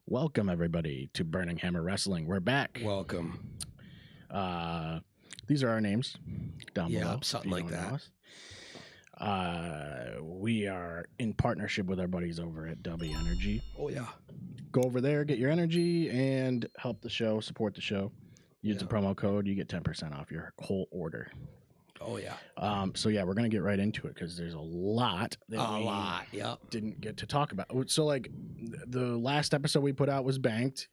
Welcome everybody to Burning Hammer Wrestling. We're back. Welcome. These are our names down below. Yeah, something like that. We are in partnership with our buddies over at W Energy. Oh yeah. Go over there, get your energy, and help the show, support the show. Use the Yeah. promo code, you get 10% off your whole order. Oh yeah. So yeah, we're gonna get right into it because there's a lot that Yep. didn't get to talk about. So like the last episode we put out was banked.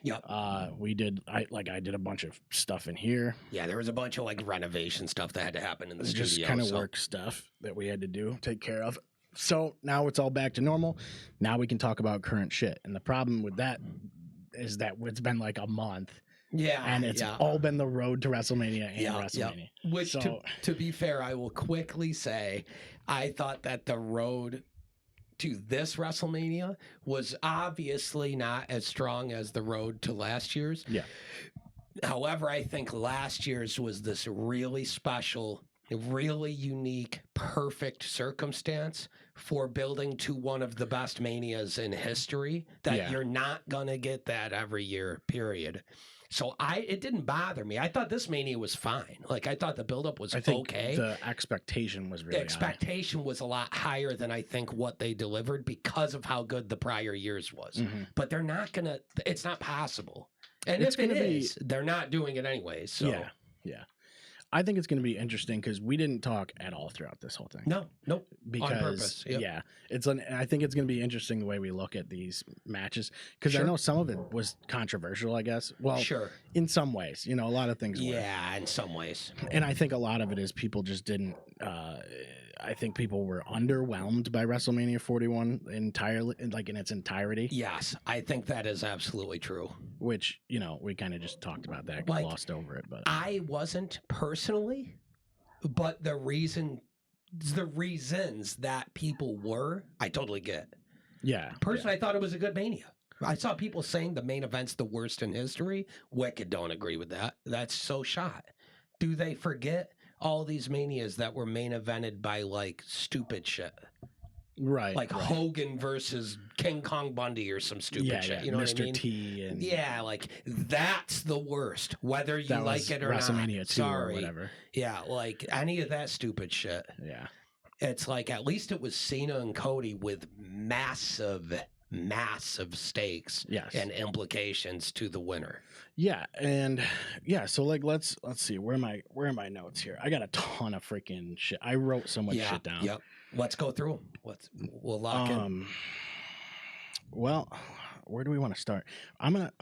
Yep. I did a bunch of stuff in here. Yeah, there was a bunch of like renovation stuff that had to happen in the Just studio. kind of work stuff that we had to do, take care of. So now it's all back to normal. Now we can talk about current shit. And the problem with that is that it's been like a month. Yeah. And it's all been the road to WrestleMania and WrestleMania. Which, to be fair, I will quickly say, I thought that the road to this WrestleMania was obviously not as strong as the road to last year's. Yeah. However, I think last year's was this really special, really unique, perfect circumstance for building to one of the best manias in history that you're not going to get that every year, period. So it didn't bother me. I thought this Mania was fine. Like I thought the buildup was okay. The expectation was really the expectation was a lot higher than I think what they delivered because of how good the prior years was. Mm-hmm. But they're not gonna. It's not possible. And if it is, they're not doing it anyway. So yeah. I think it's going to be interesting because we didn't talk at all throughout this whole thing. Nope. Because, on purpose. Yep. Yeah, I think it's going to be interesting the way we look at these matches because Sure. I know some of it was controversial, I guess. Well, Sure. In some ways, a lot of things were. Yeah, in some ways. And I think a lot of it is people just didn't. I think people were underwhelmed by WrestleMania 41 entirely, like in its entirety. Yes, I think that is absolutely true. Which we kind of just talked about that, glossed over it, but I wasn't personally, but the reasons that people were, I totally get. Yeah. Personally, I thought it was a good Mania. I saw people saying the main event's the worst in history. Wicked don't agree with that. That's so shot. Do they forget all these Manias that were main evented by like stupid shit? Right. Like Hogan versus King Kong Bundy or some stupid shit. You know Mr. what I mean? T and like that's the worst. Whether you like it or WrestleMania not. 2 Sorry. or whatever. Yeah, like any of that stupid shit. Yeah. It's like at least it was Cena and Cody with massive stakes and implications to the winner. Yeah, and so like let's see, where are my notes here? I got a ton of freaking shit. I wrote so much shit down. Yep. Let's go through them. We'll lock in. Well, where do we want to start? I want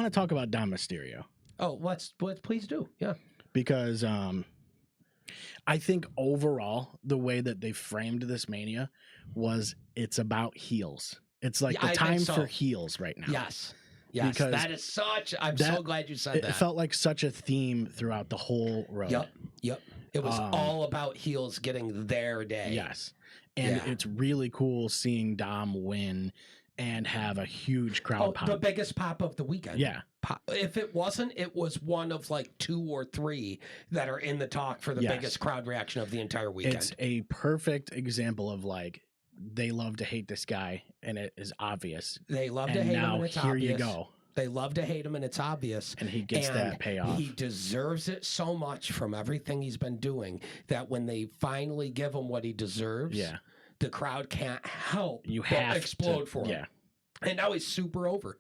to talk about Dom Mysterio. Oh, let's please do. Yeah. Because I think overall the way that they framed this Mania was it's about heels. It's like the time for heels right now. Yes. Because that is I'm so glad you said that. It felt like such a theme throughout the whole road. Yep. It was all about heels getting their day. Yes. And it's really cool seeing Dom win and have a huge crowd pop. The biggest pop of the weekend. Yeah. If it wasn't, it was one of like 2 or 3 that are in the talk for the biggest crowd reaction of the the weekend. It's a perfect example of like, they love to hate this guy, and it is obvious. They love to hate him, and it's here obvious. You go. They love to hate him, and it's obvious. And he gets that payoff. He deserves it so much from everything he's been doing that when they finally give him what he deserves, the crowd can't help but explode for him. Yeah. And now he's super over.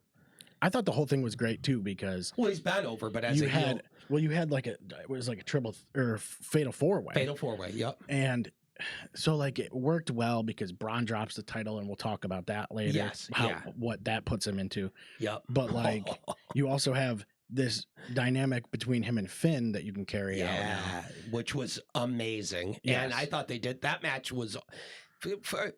I thought the whole thing was great too because he's been over, but as you had it was like a triple or fatal 4-way. Fatal 4-way, yep. And so like it worked well because Braun drops the title, and we'll talk about that later. Yes, what that puts him into. Yep. But like you also have this dynamic between him and Finn that you can carry out. Yeah, which was amazing. Yes. And I thought that match was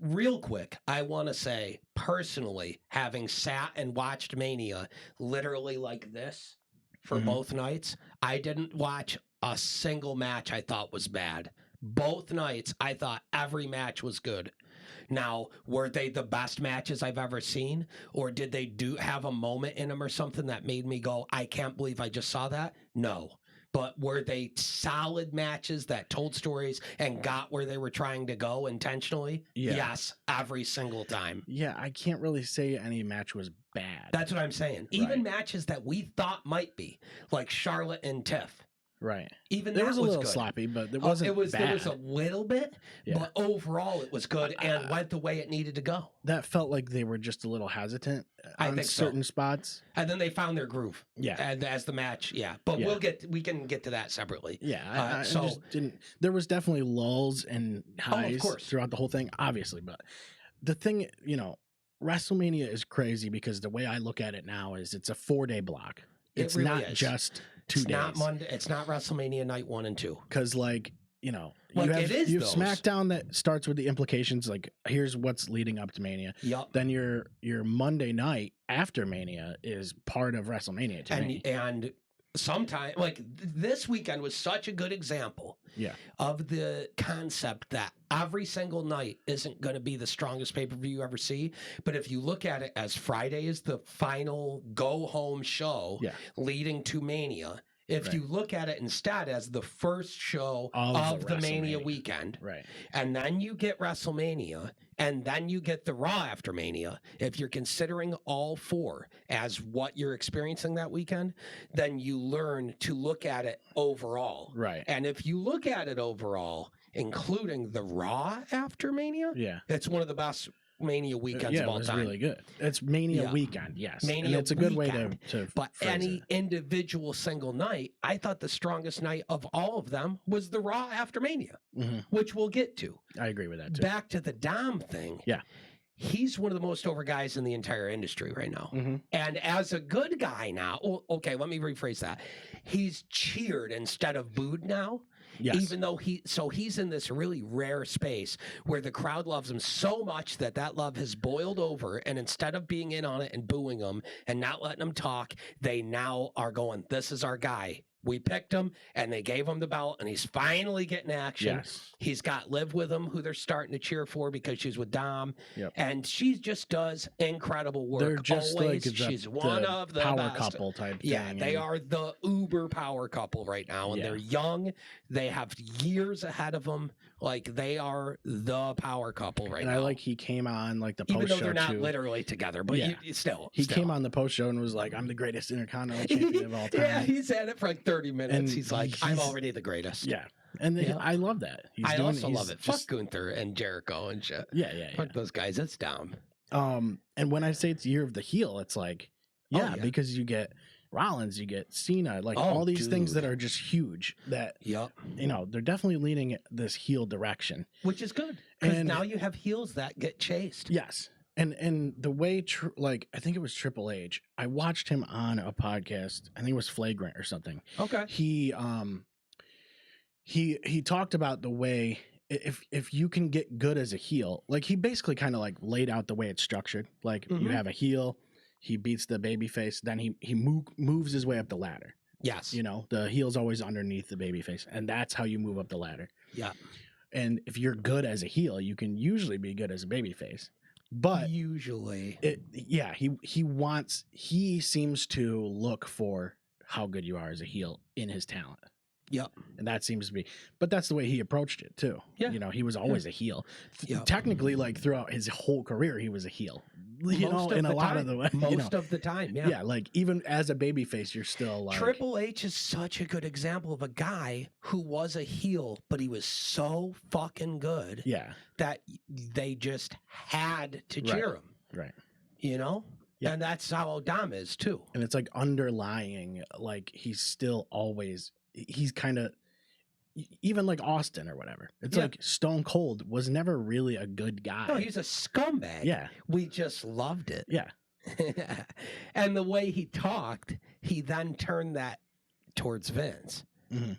real quick. I want to say personally, having sat and watched Mania literally like this for both nights, I didn't watch a single match I thought was bad. Both nights, I thought every match was good. Now, were they the best matches I've ever seen? Or did they have a moment in them or something that made me go, I can't believe I just saw that? No. But were they solid matches that told stories and got where they were trying to go intentionally? Yeah. Yes, every single time. Yeah, I can't really say any match was bad. That's what I'm saying. Even matches that we thought might be, like Charlotte and Tiff. Right. Even there that was a little good. sloppy, but it wasn't bad. There was a little bit, but overall it was good and went the way it needed to go. That felt like they were just a little hesitant on certain spots. And then they found their groove. Yeah. And as the match, But we can get to that separately. Yeah. I just didn't. There was definitely lulls and highs throughout the whole thing, obviously. But the thing, WrestleMania is crazy because the way I look at it now is it's a 4-day block. It's really not just 2 days. It's not Monday. It's not WrestleMania night 1 and 2. Because you have SmackDown that starts with the implications. Like, here's what's leading up to Mania. Yep. Then your Monday night after Mania is part of WrestleMania to me. And sometime this weekend was such a good example of the concept that every single night isn't going to be the strongest pay-per-view you ever see, but if you look at it as Friday is the final go-home show leading to Mania, if you look at it instead as the first show of the Mania weekend, and then you get WrestleMania, and then you get the Raw after Mania, if you're considering all 4 as what you're experiencing that weekend, then you learn to look at it overall. Right. And if you look at it overall, including the Raw after Mania, it's one of the best Mania weekends of all time. Really good. It's Mania weekend, yes. Mania and it's a good way to But any individual single night, I thought the strongest night of all of them was the Raw after Mania, which we'll get to. I agree with that too. Back to the Dom thing. Yeah. He's one of the most over guys in the entire industry right now. And as a good guy now, let me rephrase that. He's cheered instead of booed now. Yes. Even though he's in this really rare space where the crowd loves him so much that love has boiled over, and instead of being in on it and booing him and not letting him talk, they now are going, this is our guy. We picked him, and they gave him the belt, and he's finally getting action. Yes. He's got Liv with him, who they're starting to cheer for because she's with Dom. Yep. And she just does incredible work. They're just always. like She's one of the power best. couple type thing. Yeah, they are the uber power couple right now, and they're young. They have years ahead of them. Like, they are the power couple right now. And I like he came on like the post show. Even though they're not literally together, but still. He came on the post show and was like, I'm the greatest Intercontinental Champion of all time. Yeah, he's at it for like 30 minutes. And he's like, I'm already the greatest. Yeah. And I love that. I also love it. Fuck Gunther and Jericho and shit. Yeah. Fuck those guys. It's dumb. And when I say it's year of the heel, it's like, because you get Rollins, you get Cena, like all these things that are just huge that, they're definitely leaning this heel direction. Which is good. Because now you have heels that get chased. Yes. And the way, I think it was Triple H, I watched him on a podcast, I think it was Flagrant or something. Okay. He talked about the way, if you can get good as a heel, like he basically kind of like laid out the way it's structured. Like you have a heel, he beats the babyface, then he moves his way up the ladder. Yes. The heel's always underneath the babyface, and that's how you move up the ladder. Yeah. And if you're good as a heel, you can usually be good as a babyface. But usually, he seems to look for how good you are as a heel in his talent. Yep. And that seems to be, but that's the way he approached it too. Yeah. He was always a heel. Yep. Technically, like throughout his whole career, he was a heel. In a lot of the way. Most of the time, yeah. Yeah, like even as a babyface, you're still like. Triple H is such a good example of a guy who was a heel, but he was so fucking good. Yeah. That they just had to cheer him. Right. Yeah. And that's how Dom is too. And it's like underlying, like he's still always. He's kind of even like Austin or whatever. It's like Stone Cold was never really a good guy. No, he's a scumbag. Yeah. We just loved it. Yeah. And the way he talked, he then turned that towards Vince.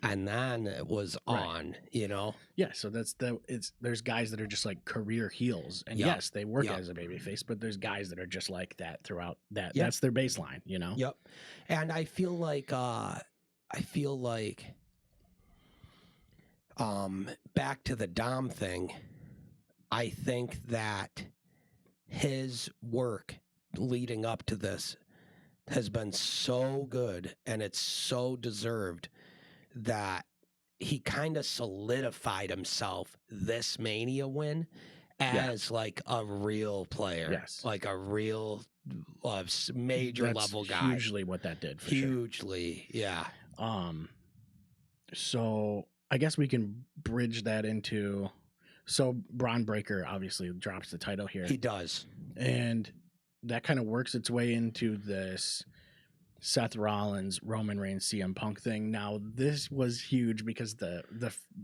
And then it was on, Yeah, so there's guys that are just like career heels. And yes, they work as a babyface, but there's guys that are just like that throughout that. That's their baseline, Yep. And I feel like back to the Dom thing, I think that his work leading up to this has been so good and it's so deserved that he kind of solidified himself this Mania win as like a real player. Yes. Like a real major level guy. Hugely what that did for hugely, sure. Yeah. So I guess we can bridge that into, so Braun Breaker obviously drops the title here. He does. And that kind of works its way into this Seth Rollins, Roman Reigns, CM Punk thing. Now, this was huge because the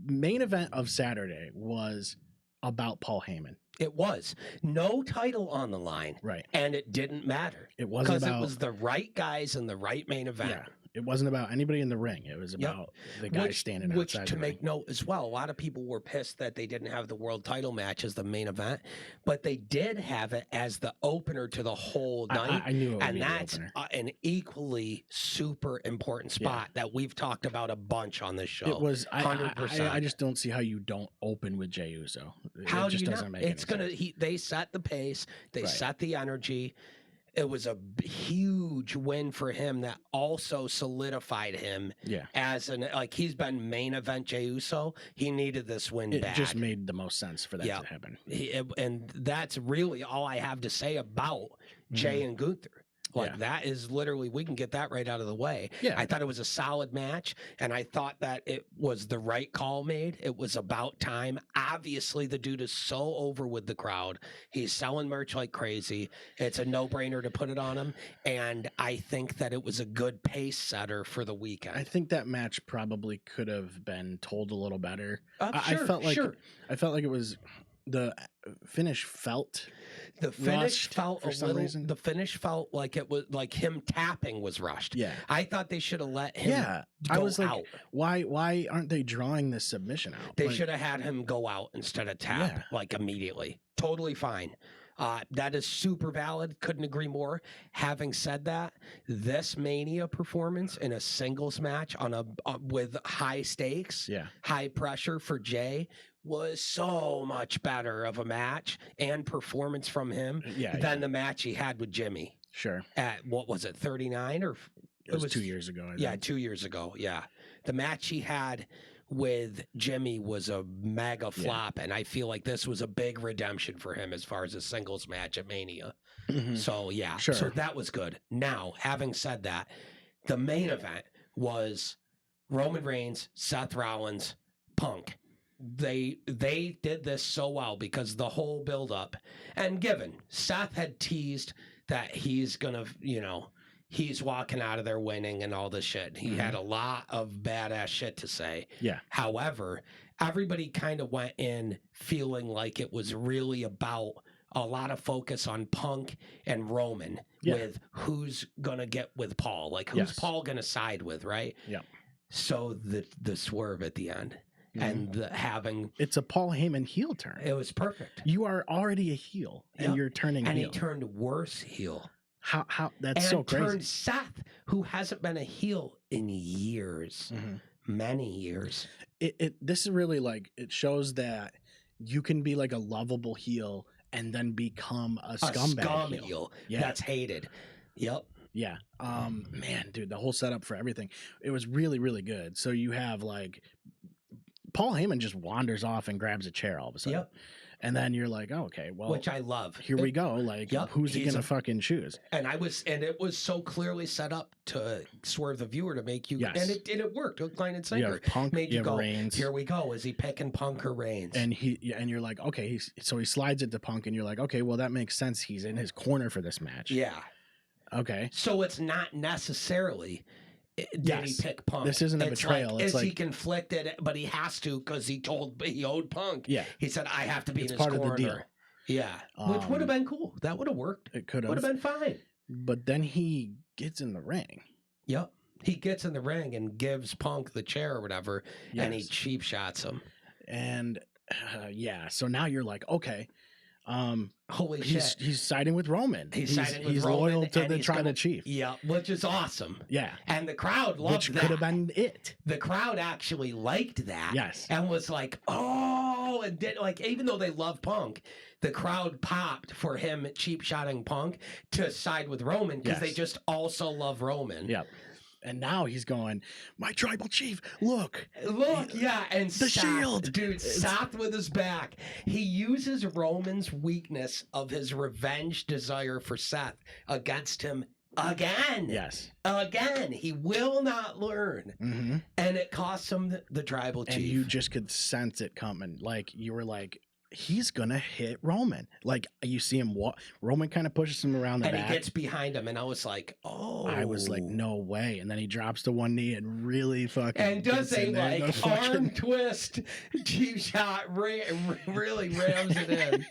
main event of Saturday was about Paul Heyman. It was. No title on the line. Right. And it didn't matter. It wasn't about... Because it was the right guys in the right main event. Yeah. It wasn't about anybody in the ring. It was about the guy standing outside Which, to the make ring. note as well, a lot of people were pissed that they didn't have the world title match as the main event, but they did have it as the opener to the whole night. I knew it would and be that's the opener. An equally super important spot that we've talked about a bunch on this show. It was 100%. I just don't see how you don't open with Jey Uso. How it just do you doesn't not? make It's any gonna. sense. They set the pace. They set the energy. It was a huge win for him that also solidified him as he's been main event Jey Uso. He needed this win bad. It just made the most sense for that to happen. And that's really all I have to say about Jey and Gunther. That is literally, we can get that right out of the way. Yeah. I thought it was a solid match, and I thought that it was the right call made. It was about time. Obviously, the dude is so over with the crowd. He's selling merch like crazy. It's a no-brainer to put it on him, and I think that it was a good pace setter for the weekend. I think that match probably could have been told a little better. I felt like it was the finish felt. The finish felt for some reason. The finish felt like it was like him tapping was rushed. Yeah, I thought they should have let him. I was like, out. Why aren't they drawing this submission out? They should have had him go out instead of tap immediately. Totally fine. That is super valid. Couldn't agree more. Having said that, this Mania performance in a singles match with high stakes, high pressure for Jey was so much better of a match and performance from him than the match he had with Jimmy. Sure. At, what was it, 39 or? It was 2 years ago. I think. 2 years ago. Yeah. The match he had with Jimmy was a mega flop, and I feel like this was a big redemption for him as far as a singles match at Mania. Mm-hmm. So, sure. So that was good. Now, having said that, the main event was Roman Reigns, Seth Rollins, Punk. They did this so well because the whole build-up, and given Seth had teased that he's gonna, he's walking out of there winning and all this shit. He had a lot of badass shit to say. Yeah. However, everybody kind of went in feeling like it was really about a lot of focus on Punk and Roman with who's gonna get with Paul, like who's Paul gonna side with, right? Yeah. So the swerve at the end. And it's a Paul Heyman heel turn. It was perfect. You are already a heel, and you're turning heel. And he turned worse heel. How that's so crazy. And turned Seth, who hasn't been a heel in years, many years. This is really it shows that you can be like a lovable heel and then become a scumbag heel. That's hated. Yep. Yeah. Man, dude, the whole setup for everything, it was really, really good. So you have Paul Heyman just wanders off and grabs a chair all of a sudden. Yep. And then you're like, oh, okay, well, which I love. Here we go. Who's he gonna fucking choose? And it was so clearly set up to swerve the viewer to make you. Yes. And it worked. Hook, line, and sinker. You have Punk. Made you go. Reigns. Here we go. Is he picking Punk or Reigns? And you're like, okay. So he slides it to Punk, and you're like, okay, well that makes sense. He's in his corner for this match. Yeah. Okay. So it's not necessarily. Did he pick Punk? This isn't a betrayal. Is he conflicted? But he has to because he owed Punk. Yeah. He said, I have to be in his part corner. Of the deal. Yeah. Which would have been cool. That would have worked. It could have. Would have been fine. But then he gets in the ring. Yep. He gets in the ring and gives Punk the chair or whatever, and he cheap shots him. And so now you're like, okay. Holy shit. He's siding with Roman. He's siding with Roman. He's loyal to the tribal chief. Yeah, which is awesome. Yeah. And the crowd loved that. Which could have been it. The crowd actually liked that. Yes. And was like, oh, and did even though they love Punk, the crowd popped for him cheap shotting Punk to side with Roman because they just also love Roman. Yep. And now he's going, my tribal chief, look, yeah, and the shield. Dude, Seth with his back. He uses Roman's weakness of his revenge desire for Seth against him again. Yes. Again. He will not learn. Mm-hmm. And it costs him the tribal chief. And you just could sense it coming. Like, you were like, he's gonna hit Roman. Like, you see him walk. Roman kind of pushes him around the back. And he gets behind him, and I was like, oh. I was like, no way. And then he drops to one knee and really fucking. And does a like arm twist, cheap shot, really rams it in.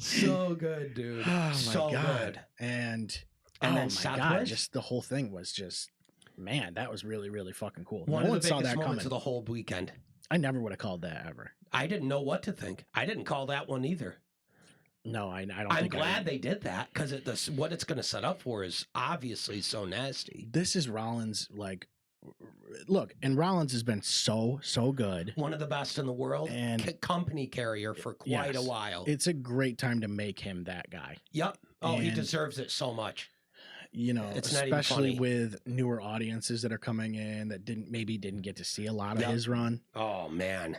So good, dude. Oh my so God. Good. And then my Seth God, wins? just the whole thing was just, man, that was really, really fucking cool. One no one of the saw biggest that moments coming. of the whole weekend. I never would have called that ever. I didn't know what to think. I didn't call that one either. No, I don't. I'm glad they did that because what it's going to set up for is obviously so nasty. This is Rollins. Like, look, and Rollins has been so good. One of the best in the world, and company carrier for quite a while. It's a great time to make him that guy. Yep. Oh, he deserves it so much. You know, it's especially with newer audiences that are coming in that didn't get to see a lot of his run. Oh man,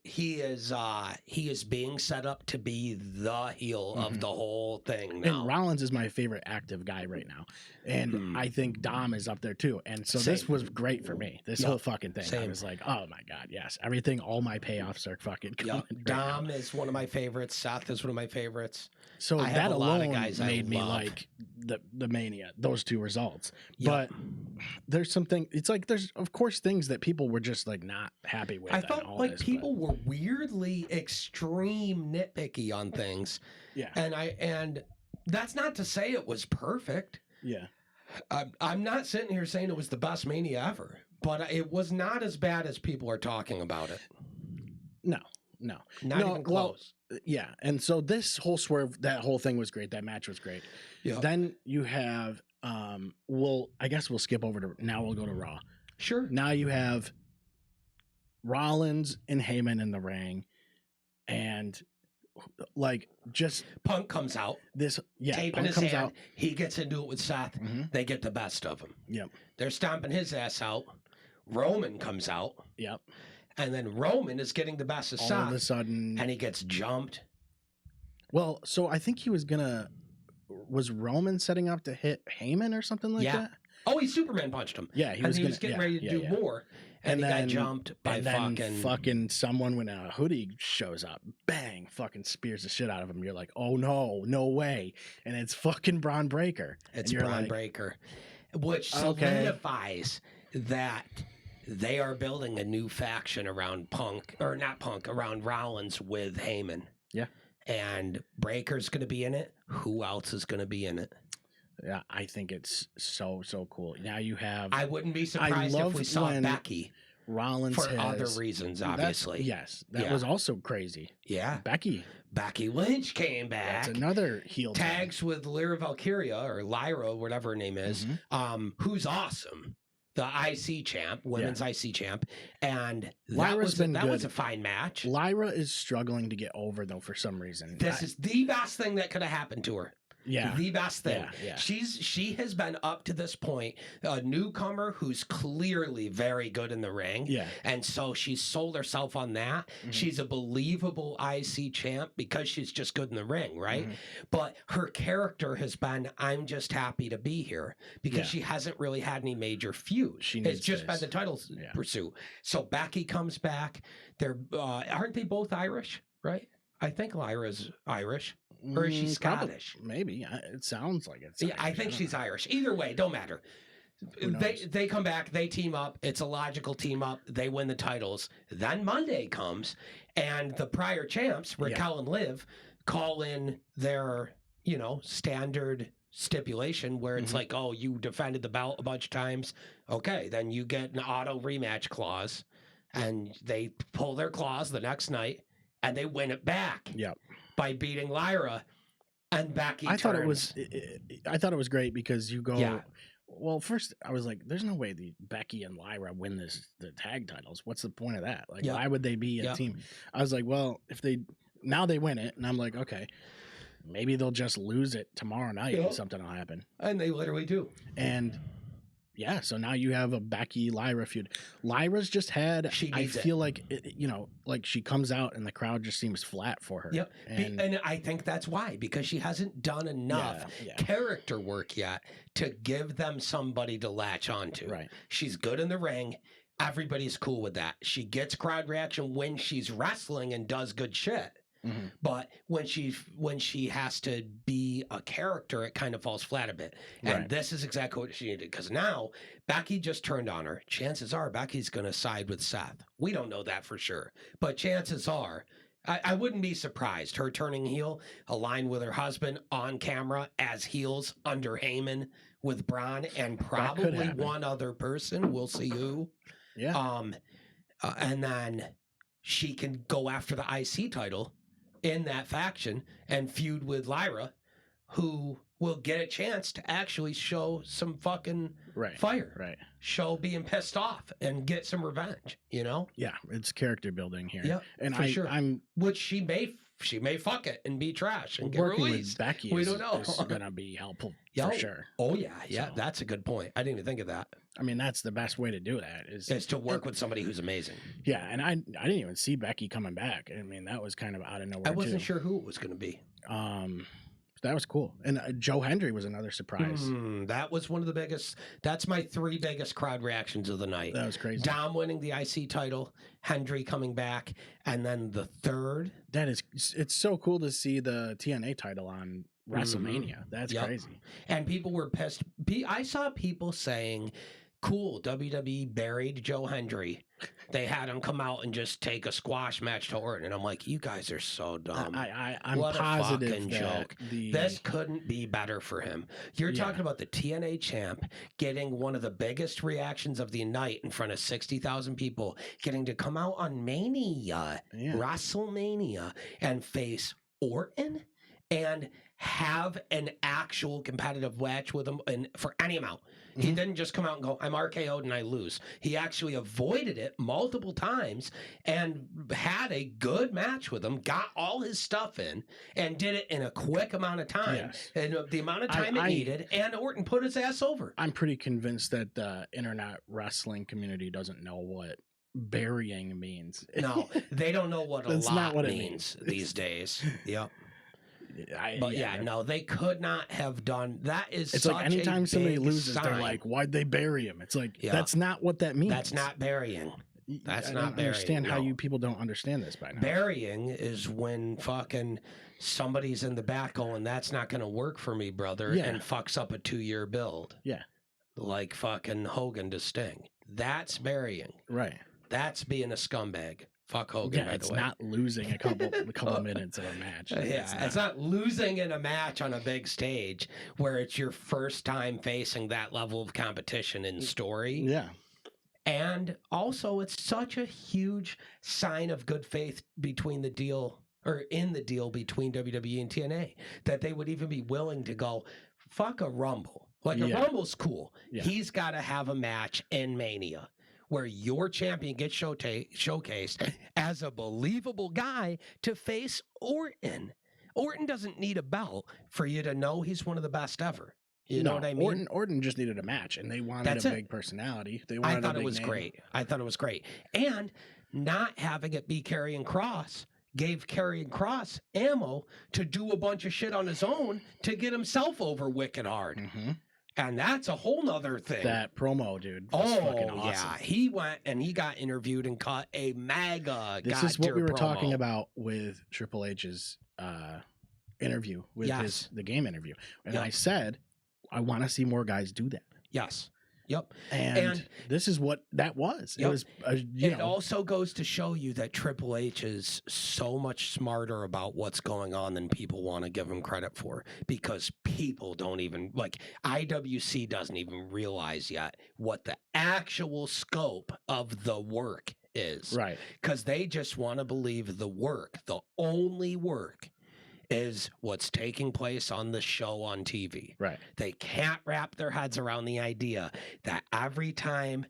he is being set up to be the heel of the whole thing now. And Rollins is my favorite active guy right now, and I think Dom is up there too. And so this was great for me. This whole fucking thing, I was like, oh my God, yes, everything, all my payoffs are fucking coming. Right Dom is one of my favorites. Seth is one of my favorites. So that alone made me like the Mania, those two results. But there's something, it's like there's of course things that people were just like not happy with. I felt like people were weirdly extreme nitpicky on things. Yeah. And that's not to say it was perfect. Yeah. I'm not sitting here saying it was the best Mania ever, but it was not as bad as people are talking about it. No. Not even close. Yeah, and so this whole swerve, that whole thing was great. That match was great. Yeah. Then you have, I guess we'll skip over to, now we'll go to Raw. Sure. Now you have Rollins and Heyman in the ring, and like just Punk comes out. Tape in his hand. Out. He gets into it with Seth. Mm-hmm. They get the best of him. Yep. They're stomping his ass out. Roman comes out. Yep. And then Roman is getting the best of Seth. All of a sudden. And he gets jumped. Well, so I think he was Roman setting up to hit Heyman or something like that? Oh, he Superman punched him. Yeah, he was getting ready to do more. And he got jumped by fucking someone when a hoodie shows up. Bang, fucking spears the shit out of him. You're like, oh no way. And it's fucking Braun Breaker. It's Braun Breaker. Which solidifies that they are building a new faction around around Rollins with Heyman. Yeah. And Breaker's going to be in it. Who else is going to be in it? Yeah, I think it's so cool. Now you have... I wouldn't be surprised if we saw Becky. Rollins for other reasons, obviously. That was also crazy. Yeah. Becky Lynch came back. That's another heel tags with Lyra Valkyria, or Lyra, whatever her name is, who's awesome. The IC champ, women's IC champ, and that was a fine match. Lyra is struggling to get over though for some reason. This is the best thing that could have happened to her. Yeah. The best thing. Yeah. She has been up to this point a newcomer who's clearly very good in the ring. Yeah. And so she's sold herself on that. Mm-hmm. She's a believable IC champ because she's just good in the ring, right? Mm-hmm. But her character has been, I'm just happy to be here, because she hasn't really had any major feuds. It's just been the title pursuit. So Becky comes back. They're aren't they both Irish, right? I think Lyra's Irish. Or is she Scottish? Probably, maybe. It sounds like it. Yeah, I think she's Irish. Either way, don't matter. They come back. They team up. It's a logical team up. They win the titles. Then Monday comes, and the prior champs, Raquel and Liv, call in their, standard stipulation where it's like, oh, you defended the belt a bunch of times. Okay, then you get an auto rematch clause, and they pull their clause the next night, and they win it back. Yep. By beating Lyra, and Becky. I thought it was great because you go. Yeah. Well, first I was like, "There's no way the Becky and Lyra win the tag titles. What's the point of that? Like, why would they be a team?" I was like, "Well, if they win it," and I'm like, "Okay, maybe they'll just lose it tomorrow night and something will happen." And they literally do. And yeah, so now you have a Becky Lyra feud. Lyra's just had. I feel like like she comes out and the crowd just seems flat for her. Yep, and I think that's why, because she hasn't done enough character work yet to give them somebody to latch onto. Right. She's good in the ring. Everybody's cool with that. She gets crowd reaction when she's wrestling and does good shit. Mm-hmm. But when she has to be a character, it kind of falls flat a bit. And this is exactly what she needed, because now Becky just turned on her. Chances are Becky's going to side with Seth. We don't know that for sure, but chances are. I wouldn't be surprised. Her turning heel, aligned with her husband on camera as heels under Heyman with Braun and probably one other person. We'll see who. Yeah. And then she can go after the IC title in that faction and feud with Lyra, who will get a chance to actually show some fucking fire. Right. Show being pissed off and get some revenge, Yeah, it's character building here. Yeah, and for sure. Which she may fuck it and be trash and get working released. With Becky we don't know. is gonna be helpful for sure. Oh yeah, so, that's a good point. I didn't even think of that. I mean, that's the best way to do that is to work with somebody who's amazing. Yeah, and I didn't even see Becky coming back. I mean, that was kind of out of nowhere. I wasn't sure who it was going to be. That was cool. And Joe Hendry was another surprise. That was one of the biggest. That's my 3 biggest crowd reactions of the night. That was crazy. Dom winning the IC title, Hendry coming back, and then the third. It's so cool to see the TNA title on WrestleMania. That's crazy. And people were pissed. I saw people saying, cool, WWE buried Joe Hendry. They had him come out and just take a squash match to Orton. And I'm like, you guys are so dumb. I'm what positive a fucking joke. This couldn't be better for him. You're talking about the TNA champ getting one of the biggest reactions of the night in front of 60,000 people, getting to come out on Mania, WrestleMania, and face Orton and have an actual competitive match with him for any amount. He didn't just come out and go, I'm RKO'd and I lose. He actually avoided it multiple times and had a good match with him, got all his stuff in, and did it in a quick amount of time. And the amount of time it needed, and Orton put his ass over. I'm pretty convinced that the internet wrestling community doesn't know what burying means. No, they don't know what a lot means these days. Yep. No, they could not have done that. It's like anytime somebody loses, they're like, "Why'd they bury him?" It's like that's not what that means. That's not burying. That's not burying. I understand how you people don't understand this by now. Burying is when fucking somebody's in the back going, "That's not going to work for me, brother," and fucks up a 2-year build. Yeah, like fucking Hogan to Sting. That's burying. Right. That's being a scumbag. Fuck Hogan, by the way. It's not losing a couple minutes of a match. It's not losing in a match on a big stage where it's your first time facing that level of competition in story. Yeah. And also, it's such a huge sign of good faith between the deal, or in the deal between WWE and TNA, that they would even be willing to go, fuck a Rumble. Like, a Rumble's cool. Yeah. He's got to have a match in Mania where your champion gets showcased as a believable guy to face Orton. Orton doesn't need a belt for you to know he's one of the best ever. You know what I mean? Orton just needed a match, and they wanted a big personality. They wanted I thought it was great. I thought it was great. And not having it be Karrion Kross gave Karrion Kross ammo to do a bunch of shit on his own to get himself over wicked hard. Mm-hmm. And that's a whole nother thing. That promo, dude, was fucking awesome. Yeah. He went and he got interviewed and cut a mega This is what we were talking about with Triple H's interview, with the game interview. And I said, I want to see more guys do that. Yes. Yep. And this is what that was. It was, it also goes to show you that Triple H is so much smarter about what's going on than people want to give him credit for, because people don't even, like, IWC doesn't even realize yet what the actual scope of the work is. Right. Because they just want to believe the work, the only work, is what's taking place on the show on TV. Right. They can't wrap their heads around the idea that every time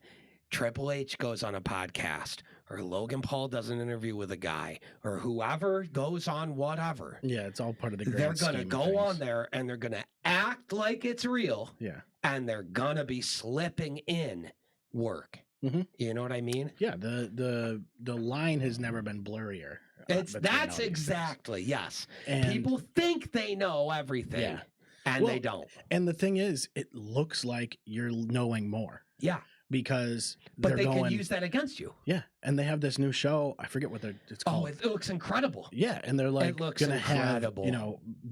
Triple H goes on a podcast or Logan Paul does an interview with a guy, or whoever goes on whatever. Yeah, it's all part of the grand They're scheme going to of go things. on there and they're going to act like it's real. Yeah. And they're going to be slipping in work. Mm-hmm. You know what I mean? Yeah, the line has never been blurrier. That's exactly, yes. And people think they know everything, and they don't. And the thing is, it looks like you're knowing more. Yeah. Because they can use that against you. Yeah, and they have this new show. I forget what it's called. Oh, it looks incredible. Yeah, and they're like going to have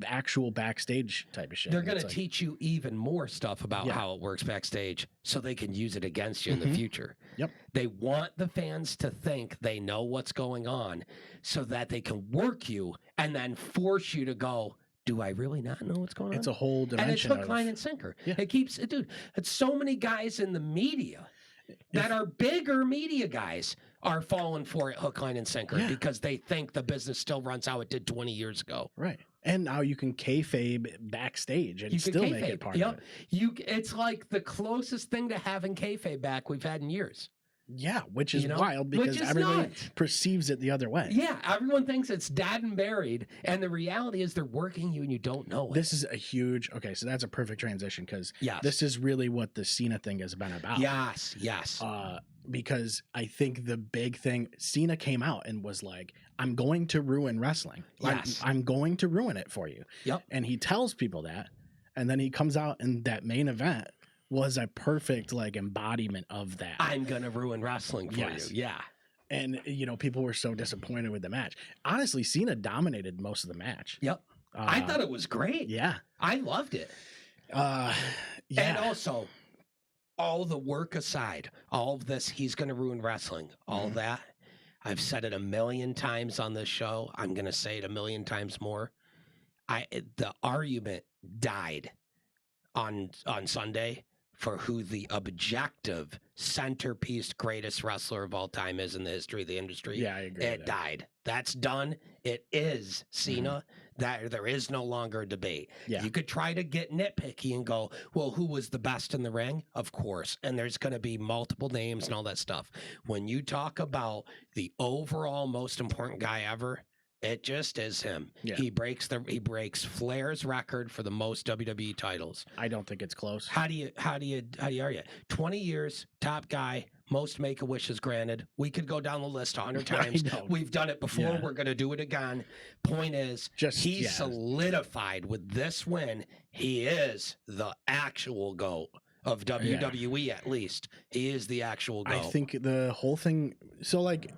actual backstage type of shit. They're going to teach you even more stuff about how it works backstage, so they can use it against you in the future. Yep. They want the fans to think they know what's going on, so that they can work you and then force you to go, do I really not know what's going on? It's a whole dimension. And it's hook, line, and sinker. Yeah. It keeps, dude, it's so many guys in the media that are bigger media guys are falling for it hook, line, and sinker because they think the business still runs how it did 20 years ago. Right. And now you can kayfabe backstage and still make it part of it. It's like the closest thing to having kayfabe back we've had in years. Yeah, which is wild because everybody perceives it the other way. Yeah, everyone thinks it's dead and buried, and the reality is they're working you and you don't know it. This is a huge, so that's a perfect transition because this is really what the Cena thing has been about. Yes. Because I think the big thing, Cena came out and was like, I'm going to ruin wrestling. Yes. I'm going to ruin it for you. Yep. And he tells people that, and then he comes out and that main event was a perfect embodiment of that. I'm gonna ruin wrestling for you. Yeah. And people were so disappointed with the match. Honestly, Cena dominated most of the match. Yep. I thought it was great. Yeah. I loved it. And also, all the work aside, all of this, he's gonna ruin wrestling. All that. I've said it a million times on this show. I'm gonna say it a million times more. The argument died on Sunday for who the objective centerpiece greatest wrestler of all time is in the history of the industry. Yeah, I agree. It died. That's done. It is Cena. That there is no longer a debate. Yeah. You could try to get nitpicky and go, well, who was the best in the ring? Of course. And there's going to be multiple names and all that stuff. When you talk about the overall most important guy ever, it just is him. Yeah. He breaks Flair's record for the most WWE titles. I don't think it's close. How do you argue? 20 years, top guy, most Make-A-Wishes granted. We could go down the list 100 times. We've done it before. Yeah. We're going to do it again. Point is, he's solidified with this win. He is the actual GOAT of WWE, at least. He is the actual GOAT. I think the whole thing,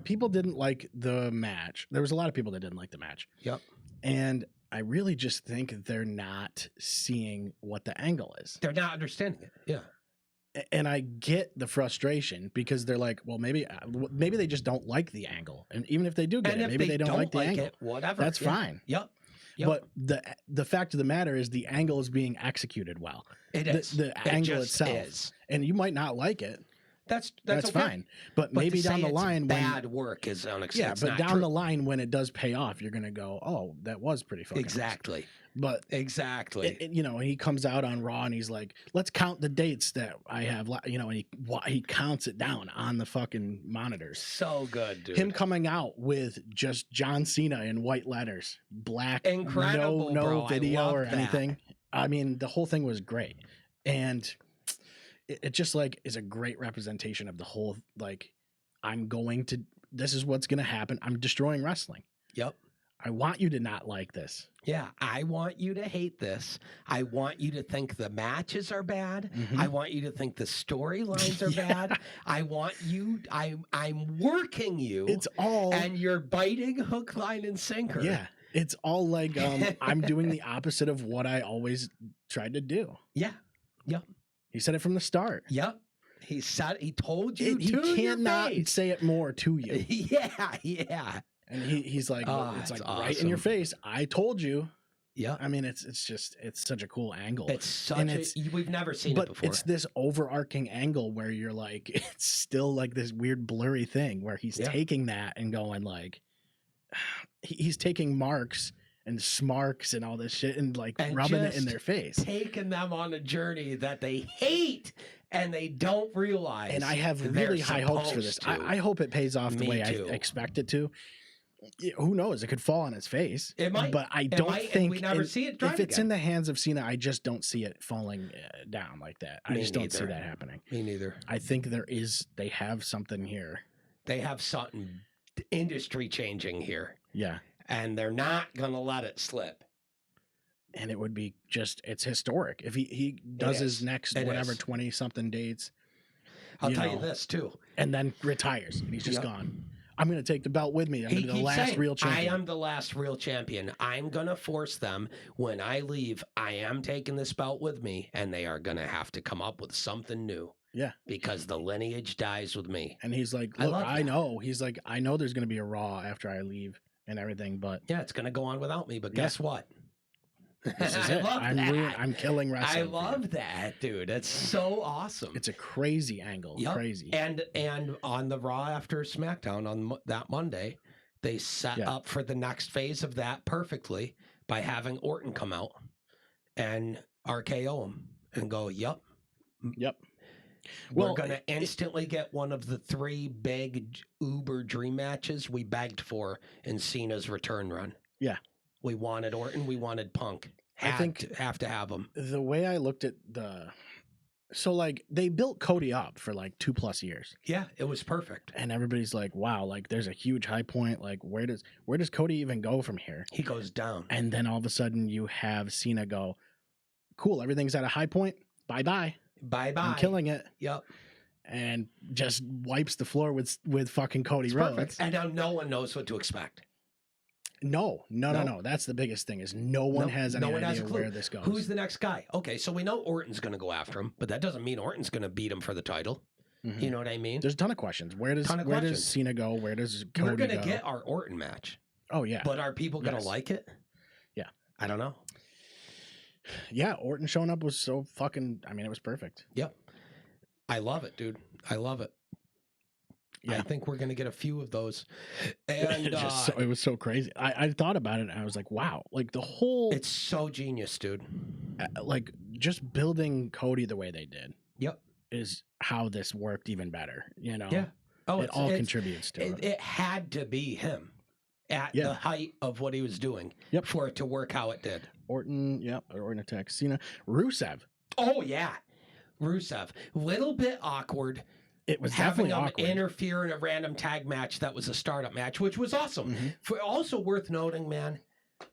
people didn't like the match. There was a lot of people that didn't like the match. Yep. And I really just think they're not seeing what the angle is. They're not understanding it. Yeah. And I get the frustration because they're like, well, maybe they just don't like the angle. And even if they do get it, maybe they don't like the angle. Whatever. That's fine. Yep. But the fact of the matter is the angle is being executed well. It is. The angle itself. And you might not like it. That's okay. Fine. But maybe down the line, bad work is unacceptable. Yeah, but down the line when it does pay off, you're gonna go, oh, that was pretty fucking exactly. Awesome. But exactly, he comes out on Raw and he's like, let's count the dates that I have. And he counts it down on the fucking monitors. So good, dude. Him coming out with just John Cena in white letters, black, incredible, no bro. video or anything. I mean, the whole thing was great, and it just is a great representation of the whole. This is what's gonna happen. I'm destroying wrestling. Yep. I want you to not like this. Yeah, I want you to hate this. I want you to think the matches are bad. I want you to think the storylines are bad. I want you. I'm working you. It's all, and you're biting hook, line, and sinker. Yeah, it's all I'm doing the opposite of what I always tried to do. Yeah. Yep. He said it from the start. Yep. He told you. He cannot say it more to you. Yeah. And he's like, it's like awesome. Right in your face. I told you. Yeah. I mean, it's such a cool angle. It's we've never seen it before. But it's this overarching angle where you're like, it's still like this weird blurry thing where he's taking that and going he's taking marks and smarks and all this shit and rubbing it in their face. Taking them on a journey that they hate and they don't realize. And I have really high hopes for this. I hope it pays off the way I expect it to. Who knows? It could fall on its face. It might, but I don't think we never see it. If it's in the hands of Cena, I just don't see it falling down like that. I just don't see that happening. Me neither. I think they have something here. They have something industry changing here. Yeah, and they're not gonna let it slip. And it would be it's historic if he does his next 20 something dates. I'll tell you this too, and then retires, and he's just gone. I'm going to take the belt with me. I'm going to be the last real champion. I am the last real champion. I'm going to force them when I leave. I am taking this belt with me, and they are going to have to come up with something new. Yeah. Because the lineage dies with me. And he's like, look, I know. He's like, I know there's going to be a Raw after I leave and everything, but. Yeah, it's going to go on without me, but guess what? This is it. I'm killing wrestling. I love that, dude. It's so awesome. It's a crazy angle. Yep. Crazy. And on the Raw after SmackDown on that Monday, they set up for the next phase of that perfectly by having Orton come out and RKO him and go, yep. We're going to instantly get one of the 3 big Uber dream matches we begged for in Cena's return run. Yeah. We wanted Orton. We wanted Punk. Have to have them. The way I looked at so like they built Cody up for like 2+ years. Yeah, it was perfect. And everybody's like, wow, like there's a huge high point. Like where does Cody even go from here? He goes down. And then all of a sudden you have Cena go, cool, everything's at a high point. Bye-bye. Bye-bye. I'm killing it. Yep. And just wipes the floor with fucking Cody Rhodes. Perfect. And now no one knows what to expect. No. That's the biggest thing is no one has any idea where this goes. Who's the next guy? Okay, so we know Orton's going to go after him, but that doesn't mean Orton's going to beat him for the title. Mm-hmm. You know what I mean? There's a ton of questions. Where does Cena go? Where does Cody go? We're going to get our Orton match. Oh, yeah. But are people going to like it? Yeah. I don't know. Yeah, Orton showing up was so fucking, it was perfect. Yep. I love it, dude. I love it. Yeah. I think we're going to get a few of those. And it was so crazy. I thought about it and I was like, wow, like the whole. It's so genius, dude. Like just building Cody the way they did. Yep. Is how this worked even better, you know? Yeah. Oh, it all contributes to it. It had to be him at the height of what he was doing for it to work how it did. Orton attacks Cena. Rusev. Oh, yeah. Rusev. Little bit awkward. It was having definitely him awkward. Interfere in a random tag match that was a startup match, which was awesome. Mm-hmm. Also worth noting, man,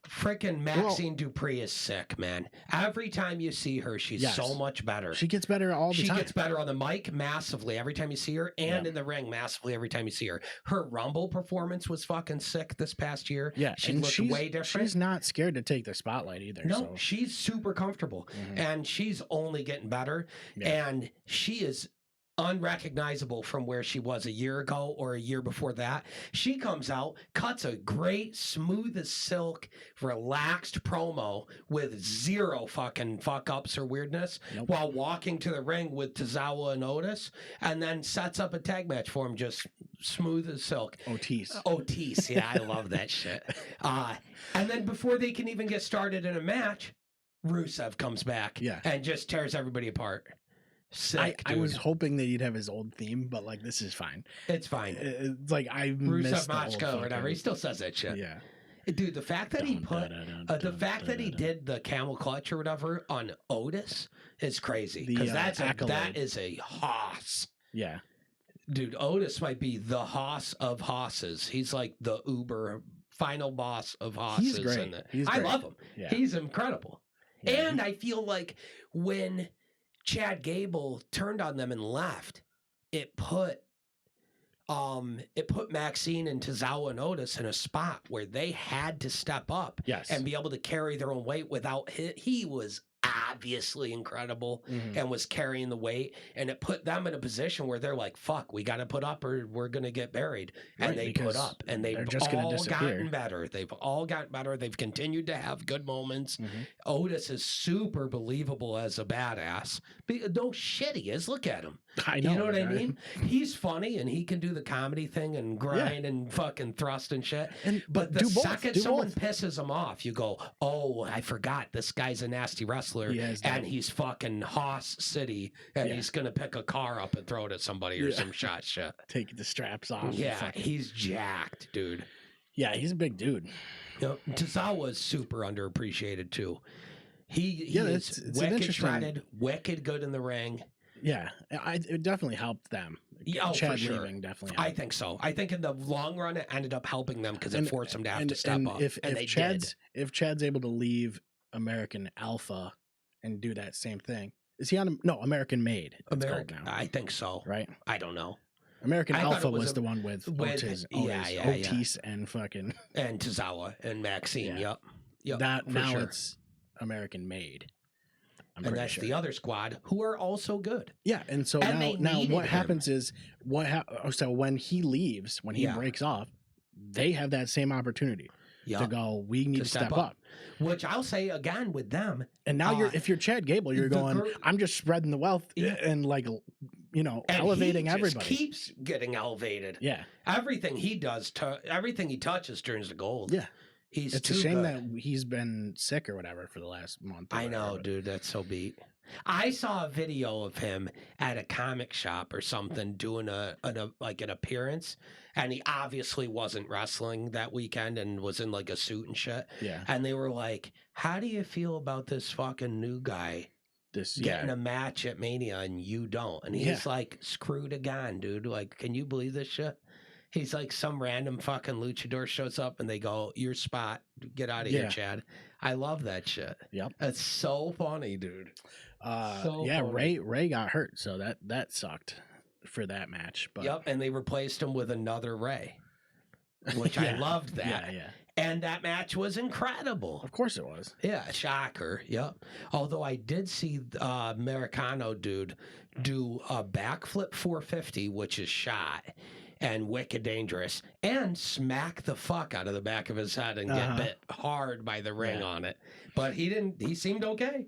freaking Maxine Dupree is sick, man. Every time you see her, she's so much better. She gets better all the time. She gets better on the mic massively every time you see her, and in the ring massively every time you see her. Her Rumble performance was fucking sick this past year. Yeah, she looked way different. She's not scared to take the spotlight either. No, she's super comfortable, and she's only getting better, and she is unrecognizable from where she was a year ago or a year before that. She comes out, cuts a great, smooth as silk, relaxed promo with zero fucking fuck-ups or weirdness while walking to the ring with Tozawa and Otis, and then sets up a tag match for him just smooth as silk. Otis, yeah, I love that shit. And then before they can even get started in a match, Rusev comes back and just tears everybody apart. Sick, I was hoping that he'd have his old theme, but like this is fine. It's fine. It's like I Rusev missed Machka or whatever. He still says that shit. Yeah, dude. The fact that he did the camel clutch or whatever on Otis is crazy because that is a hoss. Yeah, dude. Otis might be the hoss of hosses. He's like the Uber final boss of hosses. He's great. I love him. Yeah. He's incredible. Yeah, and I feel like when Chad Gable turned on them and left, it put Maxine and Tozawa and Otis in a spot where they had to step up and be able to carry their own weight without he was obviously incredible and was carrying the weight, and it put them in a position where they're like, fuck, we got to put up or we're going to get buried. And they put up, and they've all gotten better. They've all gotten better. They've continued to have good moments. Otis is super believable as a badass. No shit he is. Look at him. I know. You know what I mean? He's funny, and he can do the comedy thing and grind and fucking thrust and shit. But the second someone pisses him off, you go, oh, I forgot this guy's a nasty wrestler. wrestler, and he's fucking Hoss City, and he's gonna pick a car up and throw it at somebody or some shit. Take the straps off. Yeah, he's jacked, dude. Yeah, he's a big dude. Tozawa is super underappreciated too. He it's wicked shredded, wicked good in the ring. Yeah, it definitely helped them. Yeah, Chad for sure. leaving definitely helped. I think so. I think in the long run, it ended up helping them because it forced them to have to step up. If Chad's able to leave American Alpha and do that same thing, is he on? No, American Made. I think so. Right? I don't know. American Alpha was the one with Otis and fucking and Tozawa and Maxine. Yep. That now it's American Made. And that's the other squad who are also good. Yeah, and so now what happens is so when he leaves, when he breaks off, they have that same opportunity to go. We need to step up. Which I'll say again with them. And now if you're Chad Gable, you're going. I'm just spreading the wealth and elevating everybody. He keeps getting elevated. Yeah, everything he does, everything he touches turns to gold. Yeah. It's a shame that he's been sick or whatever for the last month. I know, dude. That's so beat. I saw a video of him at a comic shop or something doing an appearance, and he obviously wasn't wrestling that weekend and was in like a suit and shit. Yeah. And they were like, "How do you feel about this fucking new guy getting a match at Mania and you don't?" And he's like, "Screwed again, dude. Like, can you believe this shit?" He's like, some random fucking luchador shows up and they go, "Your spot, get out of here, Chad." I love that shit. Yep. That's so funny, dude. Funny. Ray got hurt, so that sucked for that match. But and they replaced him with another Ray, which I loved that. Yeah. And that match was incredible. Of course it was. Yeah, shocker. Yep. Although I did see Americano dude do a backflip 450, which is shot and wicked dangerous, and smack the fuck out of the back of his head and get bit hard by the ring on it. But he didn't. He seemed okay.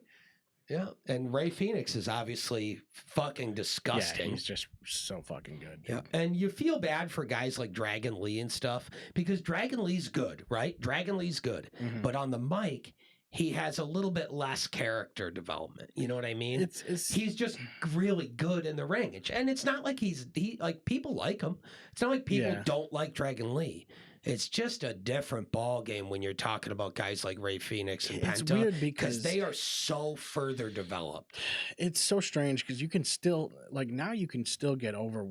Yeah, and Ray Phoenix is obviously fucking disgusting. Yeah, he's just so fucking good. Yeah, and you feel bad for guys like Dragon Lee and stuff because Dragon Lee's good, right? Dragon Lee's good, but on the mic, he has a little bit less character development. You know what I mean? He's just really good in the ring, and it's not like like people like him. It's not like people don't like Dragon Lee. It's just a different ball game when you're talking about guys like Ray Phoenix and Penta. It's weird because they are so further developed. It's so strange because you can still you can still get over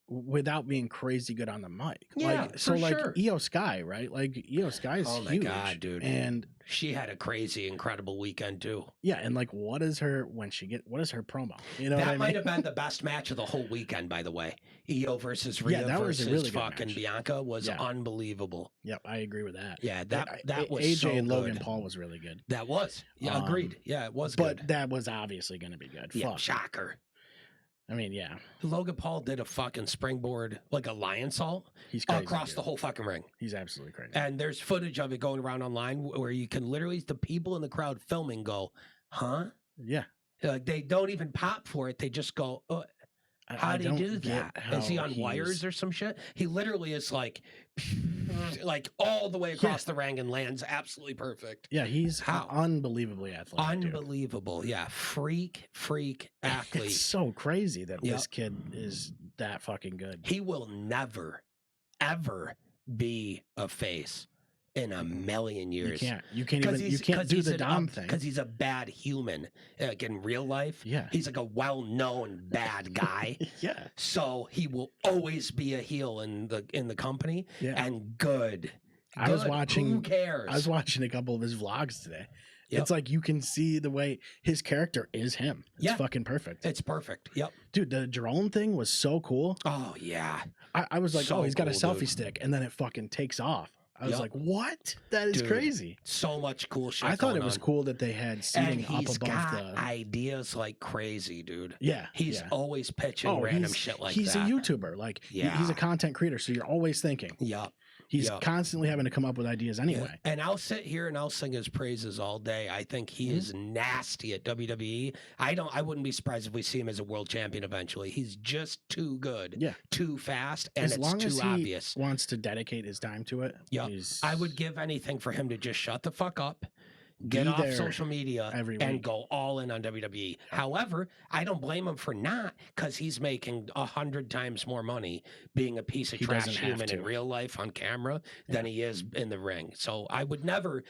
without being crazy good on the mic. Yeah, for sure. Io Sky, right? Like Io Sky is huge. Oh my God, dude. And she had a crazy, incredible weekend too. Yeah, and what is her promo? You know, that might have been the best match of the whole weekend, by the way. Io versus Rhea versus really fucking Bianca was unbelievable. Yep, I agree with that. Yeah, that was AJ so and Logan good. Paul was really good. That was. Yeah, agreed. Yeah, it was good. But that was obviously going to be good. Yeah, shocker. I mean, yeah. Logan Paul did a fucking springboard, like a lion salt, across the whole fucking ring. He's absolutely crazy. And there's footage of it going around online where you can literally, the people in the crowd filming go, huh? Yeah. Like they don't even pop for it. They just go, how do you do that? Is he on wires or some shit? He literally is like all the way across the ring and lands absolutely perfect. Yeah, he's unbelievably athletic. Unbelievable. Dude. Yeah. Freak athlete. It's so crazy that this kid is that fucking good. He will never, ever be a face in a million years. You can't do the Dom thing. Because he's a bad human. Like in real life, he's like a well-known bad guy. Yeah. So he will always be a heel in the company. Yeah. And good. I was watching. Who cares? I was watching a couple of his vlogs today. Yep. It's like you can see the way his character is him. It's fucking perfect. It's perfect. Yep. Dude, the drone thing was so cool. Oh, yeah. I was like, he's got a selfie stick. And then it fucking takes off. I was like, what? That is crazy. So much cool shit. I thought it was cool that they had seating up above got ideas like crazy, dude. Yeah. He's always pitching random shit like that. He's a YouTuber. Like, he's a content creator. So you're always thinking. Yep. He's constantly having to come up with ideas anyway. Yeah. And I'll sit here and I'll sing his praises all day. I think he is nasty at WWE. I wouldn't be surprised if we see him as a world champion eventually. He's just too good. Yeah. Too fast. And as long as too obvious. Wants to dedicate his time to it. Yeah. I would give anything for him to just shut the fuck up. Get off there social media every and week. go all in on WWE. However, I don't blame him for not, because he's making 100 times more money being a piece of He trash doesn't have human in to. real life on camera than he is in the ring. So I would never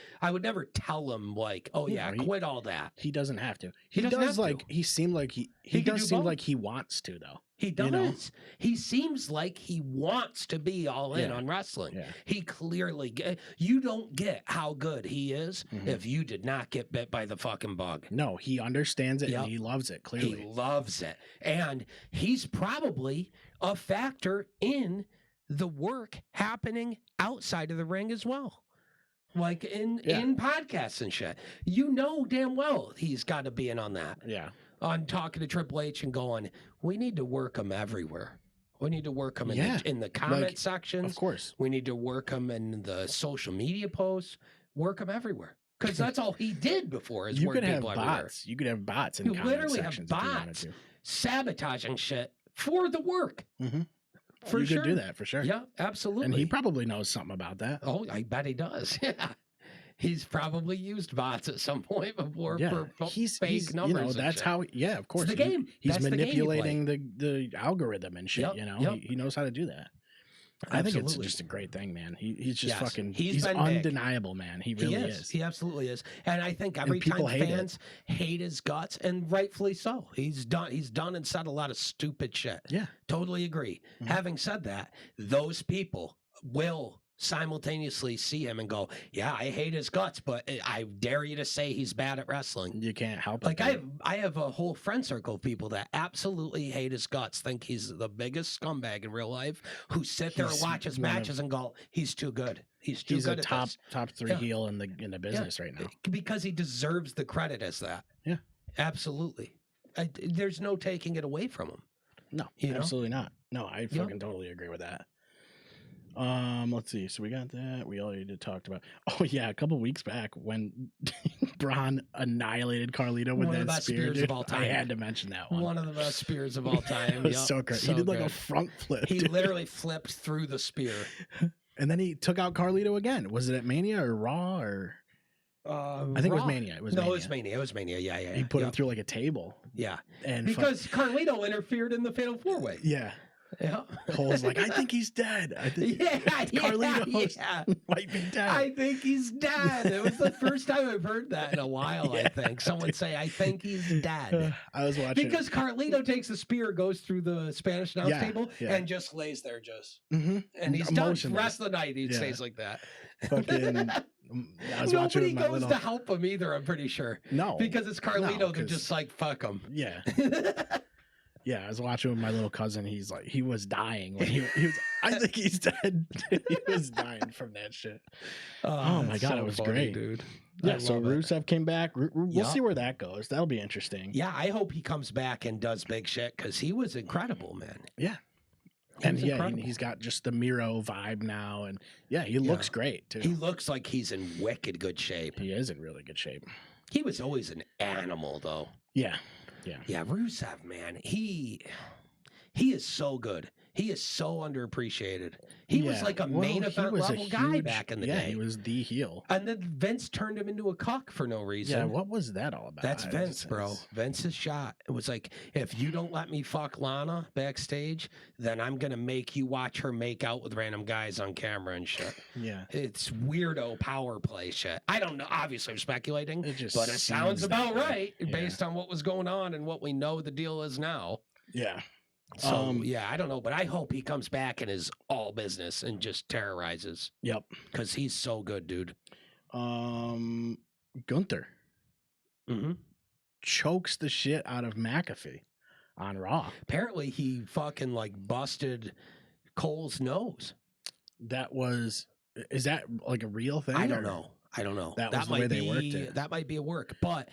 tell him like, oh yeah, No, quit all that. He doesn't have to. He doesn't does have like to. he seemed like he He can does do seem both. like he wants to though. He does. You know? He seems like he wants to be all in Yeah. on wrestling. Yeah. He clearly you don't get how good he is Mhm. if you did not get bit by the fucking bug. No, he understands it Yep. and he loves it, clearly. He loves it. And he's probably a factor in the work happening outside of the ring as well. Like in podcasts and shit. You know damn well he's got to be in on that. Yeah. On talking to Triple H and going, we need to work him everywhere. We need to work him in the comment sections. Of course. We need to work him in the social media posts. Work him everywhere. Because that's all he did before is work people everywhere. Bots. You could have bots in You comment literally have sections if you wanted bots to. sabotaging shit for the work. Mhm. For you sure. could do that for sure. Yeah, absolutely. And he probably knows something about that. Oh, I bet he does. Yeah. He's probably used bots at some point before for fake numbers. You know, that's shit. how. Yeah, of course. It's the game. He's That's manipulating the algorithm and shit. Yep, You know, yep. he knows how to do that. I think it's just a great thing, man. He's just fucking. He's undeniable, man. He really is. He absolutely is. And I think every time fans hate his guts, and rightfully so. He's done and said a lot of stupid shit. Yeah, totally agree. Mm-hmm. Having said that, those people will simultaneously see him and go, yeah, I hate his guts, but I dare you to say he's bad at wrestling. You can't help it. Like I have a whole friend circle of people that absolutely hate his guts, think he's the biggest scumbag in real life, who sit there and watch his matches and go, he's too good. He's too good at this. Top three heel in the business right now. Because he deserves the credit as that. Yeah. Absolutely. There's no taking it away from him. No, absolutely not. No, I fucking totally agree with that. Let's see. So we got that. We already talked about. Oh yeah, a couple weeks back when Braun annihilated Carlito with that spear, of all time. I had to mention that one. One of the best spears of all time. It was so great. He did like a front flip. He literally flipped through the spear, and then he took out Carlito again. Was it at Mania or Raw or? I think Raw. It was Mania. It was Mania. It was Mania. Yeah. He put him through like a table. Yeah, and because Carlito interfered in the Fatal 4-Way. Yeah. Yeah, Cole's like, I think he's dead. I think Carlito might be dead. I think he's dead. It was the first time I've heard that in a while. I think someone say, I think he's dead. I was watching because Carlito takes the spear, goes through the Spanish announce table, and just lays there, and he's done. The rest of the night he stays like that. Fucking. Nobody goes to help him either. I'm pretty sure. No, because it's Carlito. They're just like, fuck him. Yeah. Yeah, I was watching with my little cousin. He's like, he was dying when he was. I think he's dead. He was dying from that shit. Oh my god, it was funny, great, dude. Yeah, so Rusev came back. We'll see where that goes. That'll be interesting. Yeah, I hope he comes back and does big shit because he was incredible, man. Yeah, he's got just the Miro vibe now, and he looks great too. He looks like he's in wicked good shape. He is in really good shape. He was always an animal, though. Yeah. Yeah, Rusev, man, he is so good. He is so underappreciated. He was like a main event level guy back in the day. Yeah, he was the heel. And then Vince turned him into a cuck for no reason. Yeah, what was that all about? That's Vince, bro. Vince's shot. It was like, if you don't let me fuck Lana backstage, then I'm going to make you watch her make out with random guys on camera and shit. Yeah. It's weirdo power play shit. I don't know. Obviously, I'm speculating, but it sounds about right based on what was going on and what we know the deal is now. Yeah. So, I don't know, but I hope he comes back and is all business and just terrorizes. Yep. Because he's so good, dude. Gunther chokes the shit out of McAfee on Raw. Apparently, he fucking like busted Cole's nose. Is that like a real thing? I don't know. That was the way they worked it. That might be a work, but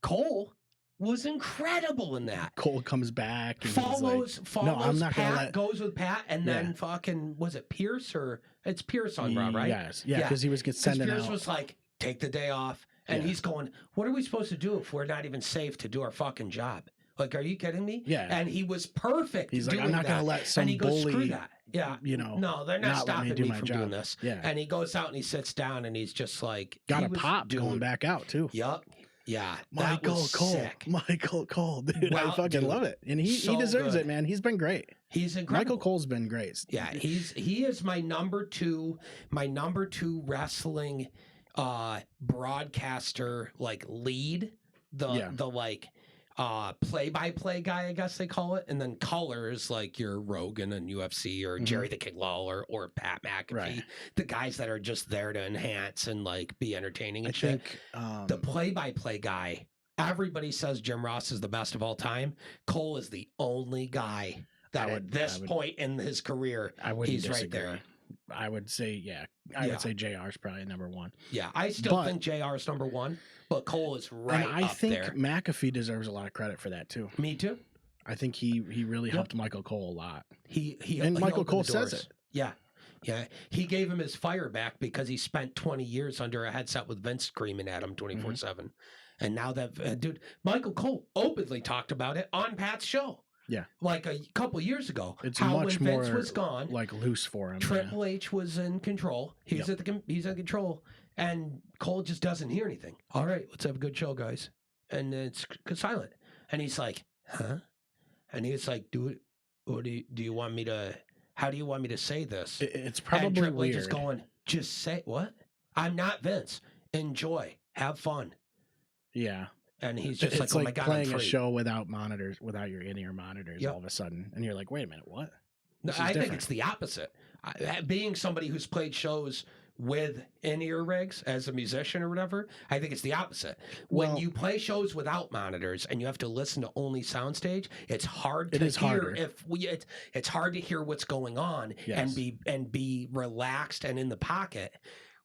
Cole was incredible in that. Cole comes back and follows no, I'm not Pat, goes with Pat, and then fucking, was it Pierce or it's Pierce on Raw, right? Yes. Yeah, because he was sending out. Pierce was like, take the day off. And he's going, what are we supposed to do if we're not even safe to do our fucking job? Like, are you kidding me? Yeah. And he was perfect. He's like, I'm not going to let some and he goes, bully, screw that. Yeah. No, they're not stopping me from job. doing this. Yeah. And he goes out and he sits down and he's just like, got a pop going back out too. Yup. Yeah. Michael Cole. Sick. Michael Cole. Dude, well, I fucking love it. And he deserves it, man. He's been great. He's incredible. Michael Cole's been great. Yeah. He is my number two wrestling broadcaster, like lead. The like play-by-play guy, I guess they call it, and then colors like your Rogan and UFC or Jerry the King Lawler or Pat McAfee, the guys that are just there to enhance and like be entertaining and shit. The play-by-play guy, everybody says Jim Ross is the best of all time. Cole is the only guy that at this point in his career, he's right there. I would say, I would say JR's probably number one. Yeah, I still think JR's number one, but Cole is right up there. And I think McAfee deserves a lot of credit for that too. Me too. I think he really helped Michael Cole a lot. And Michael Cole says it. Yeah. Yeah. He gave him his fire back because he spent 20 years under a headset with Vince screaming at him 24/7. And now that, dude, Michael Cole openly talked about it on Pat's show. Yeah, like a couple years ago. It's how much when more Vince was gone, like loose for him. Triple H was in control. He's he's in control, and Cole just doesn't hear anything. All right, let's have a good show, guys. And it's silent. And he's like, huh? And he's like, do you want me to? How do you want me to say this? It's probably and Triple weird. H is going, just say what? I'm not Vince. Enjoy, have fun. Yeah. And he's just it's like, oh my God, playing a show without monitors, without your in-ear monitors all of a sudden. And you're like, wait a minute, what? No, I think it's the opposite. Being somebody who's played shows with in-ear rigs as a musician or whatever, I think it's the opposite. When you play shows without monitors and you have to listen to only soundstage, it's hard to hear. It's hard to hear what's going on and be relaxed and in the pocket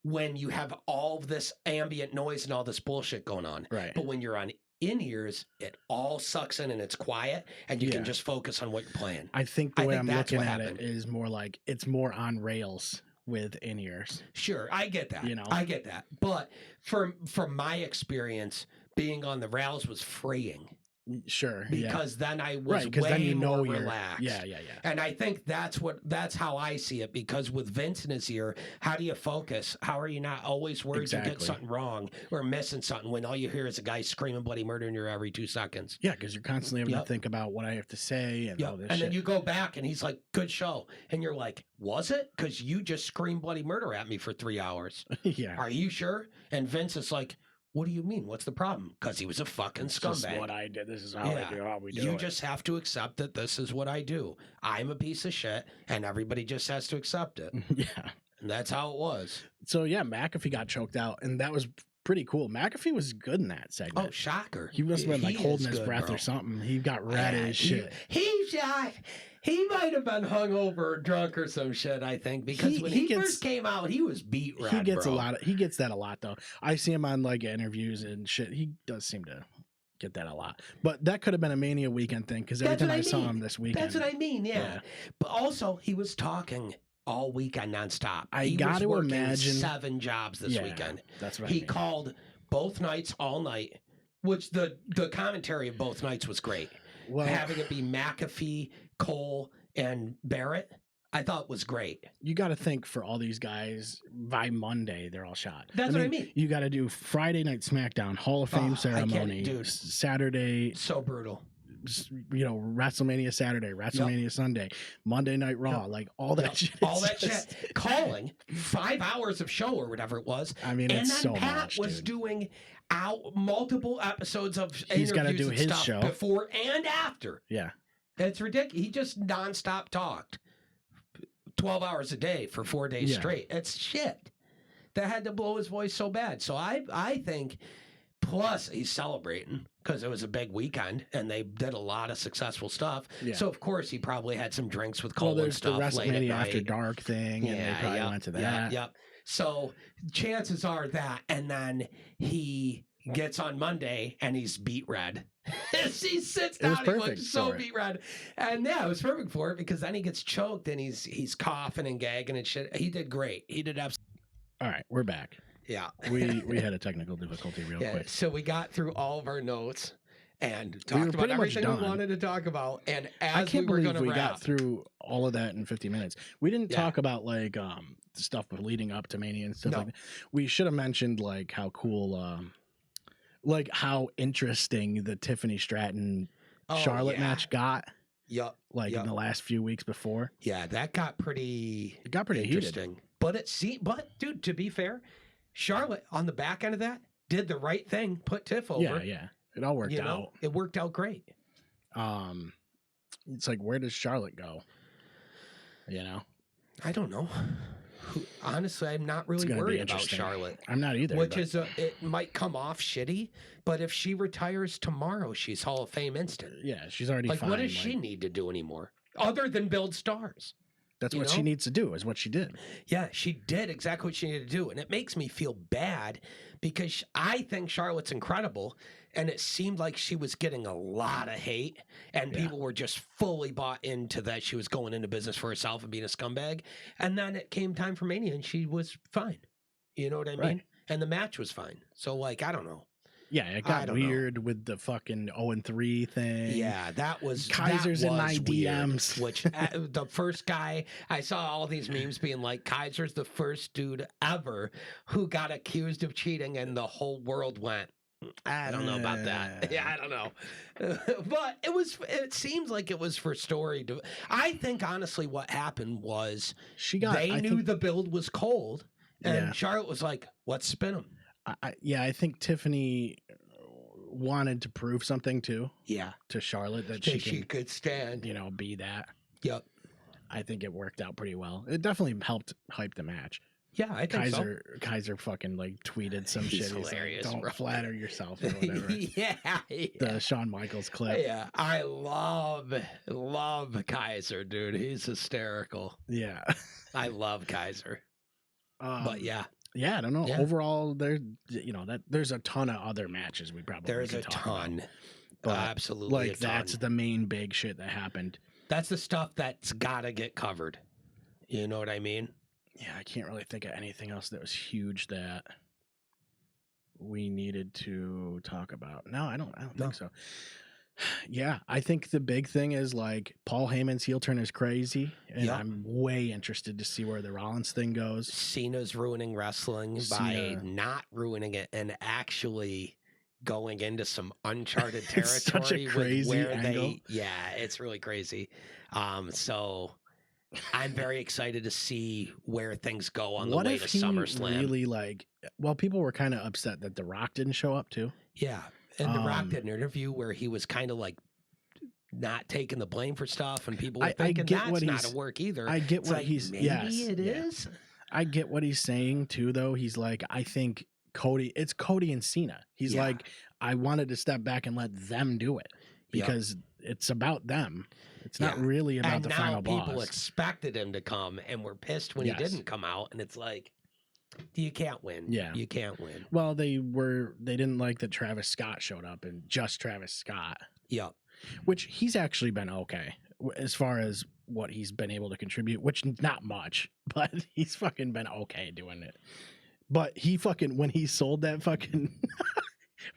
when you have all of this ambient noise and all this bullshit going on. Right. But when you're on in-ears, it all sucks in and it's quiet and you can just focus on what you're playing. I think the way I'm looking at it is more like it's more on rails with in-ears. Sure, I get that. I get that. But from my experience, being on the rails was freeing. Sure. Because then I was way more relaxed. Yeah. And I think that's how I see it. Because with Vince in his ear, how do you focus? How are you not always worried you get something wrong or missing something when all you hear is a guy screaming bloody murder in your ear every 2 seconds? Yeah, because you're constantly having to think about what I have to say and all this shit. And then you go back and he's like, good show. And you're like, was it? Because you just screamed bloody murder at me for 3 hours. Yeah. Are you sure? And Vince is like, what do you mean? What's the problem? Because he was a fucking scumbag. This is what I did. This is how I do. How we do You it. just have to accept that this is what I do. I'm a piece of shit, and everybody just has to accept it. Yeah. And that's how it was. So, yeah, McAfee got choked out, and that was pretty cool. McAfee was good in that segment. Oh, shocker. He must have been, holding his breath or something. He got red as shit. He might have been hungover or drunk or some shit, I think, because when he first came out, he was beat red, He gets he gets that a lot, though. I see him on, interviews and shit. He does seem to get that a lot. But that could have been a Mania weekend thing, because every time I saw him this weekend. That's what I mean, yeah. But also, he was talking all weekend nonstop. I got to imagine 7 jobs this weekend. That's right. He called both nights all night, which the commentary of both nights was great. Well, having it be McAfee, Cole, and Barrett, I thought was great. You got to think for all these guys, by Monday, they're all shot. That's what I mean. You got to do Friday Night SmackDown, Hall of Fame ceremony, Saturday. So brutal. WrestleMania Saturday, WrestleMania Sunday, Monday Night Raw, all that shit. All that shit. Calling 5 hours of show or whatever it was. I mean, it's so much. And then Pat was doing multiple episodes of He's got to do his stuff show before and after. Yeah. It's ridiculous. He just nonstop talked 12 hours a day for 4 days straight. It's shit. That had to blow his voice so bad. So I think, plus he's celebrating because it was a big weekend and they did a lot of successful stuff. Yeah. So of course he probably had some drinks with Cole and stuff. There's the WrestleMania After Dark thing, and they probably went to that. Yep. So chances are that, and then he gets on Monday and he's beat red. He sits down, he looks so beat red. And it was perfect for it because then he gets choked and he's coughing and gagging and shit. He did great. He did absolutely. All right, we're back. Yeah. we had a technical difficulty real quick. So we got through all of our notes and talked about everything we wanted to talk about. And as we were going to wrap, got through all of that in 50 minutes. We didn't talk about like stuff leading up to Mania and stuff like that. We should have mentioned like how cool, like how interesting the Tiffany Stratton Charlotte match got. Yep. Like in the last few weeks before. Yeah, that got pretty. It got pretty interesting. Heated. But dude, to be fair, Charlotte on the back end of that did the right thing, put Tiff over. Yeah. It all worked out. It worked out great. It's like, where does Charlotte go? You know? I don't know. Honestly, I'm not really worried about Charlotte. I'm not either. Which is, it might come off shitty, but if she retires tomorrow, she's Hall of Fame instant. Yeah, she's already like, fine. What does she need to do anymore? Other than build stars. That's what she needs to do, is what she did. Yeah, she did exactly what she needed to do. And it makes me feel bad because I think Charlotte's incredible. And it seemed like she was getting a lot of hate. And people were just fully bought into that she was going into business for herself and being a scumbag. And then it came time for Mania and she was fine. You know what I mean? And the match was fine. So, like, I don't know. Yeah, it got weird with the fucking 0-3 thing. Yeah, that was Kaiser's in my weird, DMs. Which the first guy, I saw all these memes being like, Kaiser's the first dude ever who got accused of cheating, and the whole world went, I don't know about that. Yeah, I don't know. But it seems like it was for story. I think honestly what happened was they knew the build was cold, and Charlotte was like, let's spin them. I think Tiffany wanted to prove something too. Yeah, to Charlotte that she could stand. Be that. Yep. I think it worked out pretty well. It definitely helped hype the match. Yeah, I think Kaiser fucking like tweeted some shit. He's hilarious. Like, don't flatter yourself or whatever. yeah. The Shawn Michaels clip. Yeah, I love Kaiser, dude. He's hysterical. Yeah, I love Kaiser. But yeah. Yeah, I don't know. Yeah. Overall, there's a ton of other matches we probably there's could a talk ton, about. But absolutely, like that's the main big shit that happened. That's the stuff that's got to get covered. You know what I mean? Yeah, I can't really think of anything else that was huge that we needed to talk about. No, I don't think so. Yeah, I think the big thing is like Paul Heyman's heel turn is crazy, and I'm way interested to see where the Rollins thing goes. Cena's ruining wrestling by not ruining it and actually going into some uncharted territory. It's such a crazy angle. It's really crazy. So I'm very excited to see where things go on the way to SummerSlam. Really people were kind of upset that The Rock didn't show up too. Yeah. And The Rock did an interview where he was kind of like not taking the blame for stuff, and people were thinking that's not a work either. I get what he's maybe it is. I get what he's saying too, though. He's like, I think it's Cody and Cena. He's like, I wanted to step back and let them do it because it's about them. It's not really about the final boss. People expected him to come and were pissed when he didn't come out, and it's like, you can't win. Yeah. You can't win. Well, they didn't like that Travis Scott showed up, and just Travis Scott. Yep. Which he's actually been okay as far as what he's been able to contribute, which not much, but he's fucking been okay doing it. But he fucking, when he sold that fucking,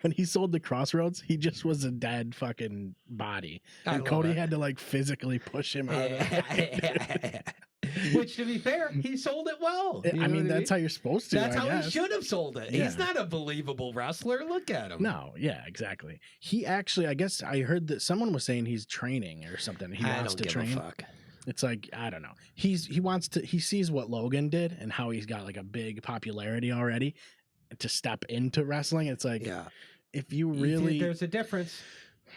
when he sold the Crossroads, he just was a dead fucking body. And Cody had to like physically push him out of it. Which, to be fair, he sold it well. I mean, that's how you're supposed to. That's how he should have sold it. Yeah. He's not a believable wrestler. Look at him. No, yeah, exactly. He actually, I guess I heard that someone was saying he's training or something. He wants to train. It's like, I don't know. He sees what Logan did and how he's got like a big popularity already to step into wrestling. It's like, if you really, there's a difference.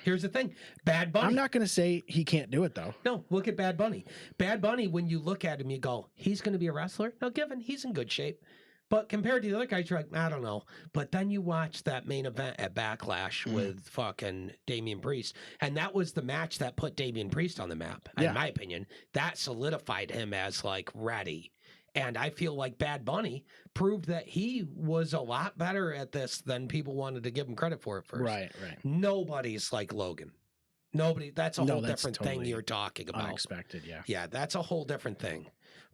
Here's the thing. Bad Bunny. I'm not going to say he can't do it, though. No, look at Bad Bunny. Bad Bunny, when you look at him, you go, he's going to be a wrestler? Now, given he's in good shape. But compared to the other guys, you're like, I don't know. But then you watch that main event at Backlash with fucking Damian Priest. And that was the match that put Damian Priest on the map, in my opinion. That solidified him as, like, ready. And I feel like Bad Bunny proved that he was a lot better at this than people wanted to give him credit for at first. Right. Nobody's like Logan. Nobody. That's a whole that's different thing totally you're talking about. Unexpected, yeah. Yeah, that's a whole different thing.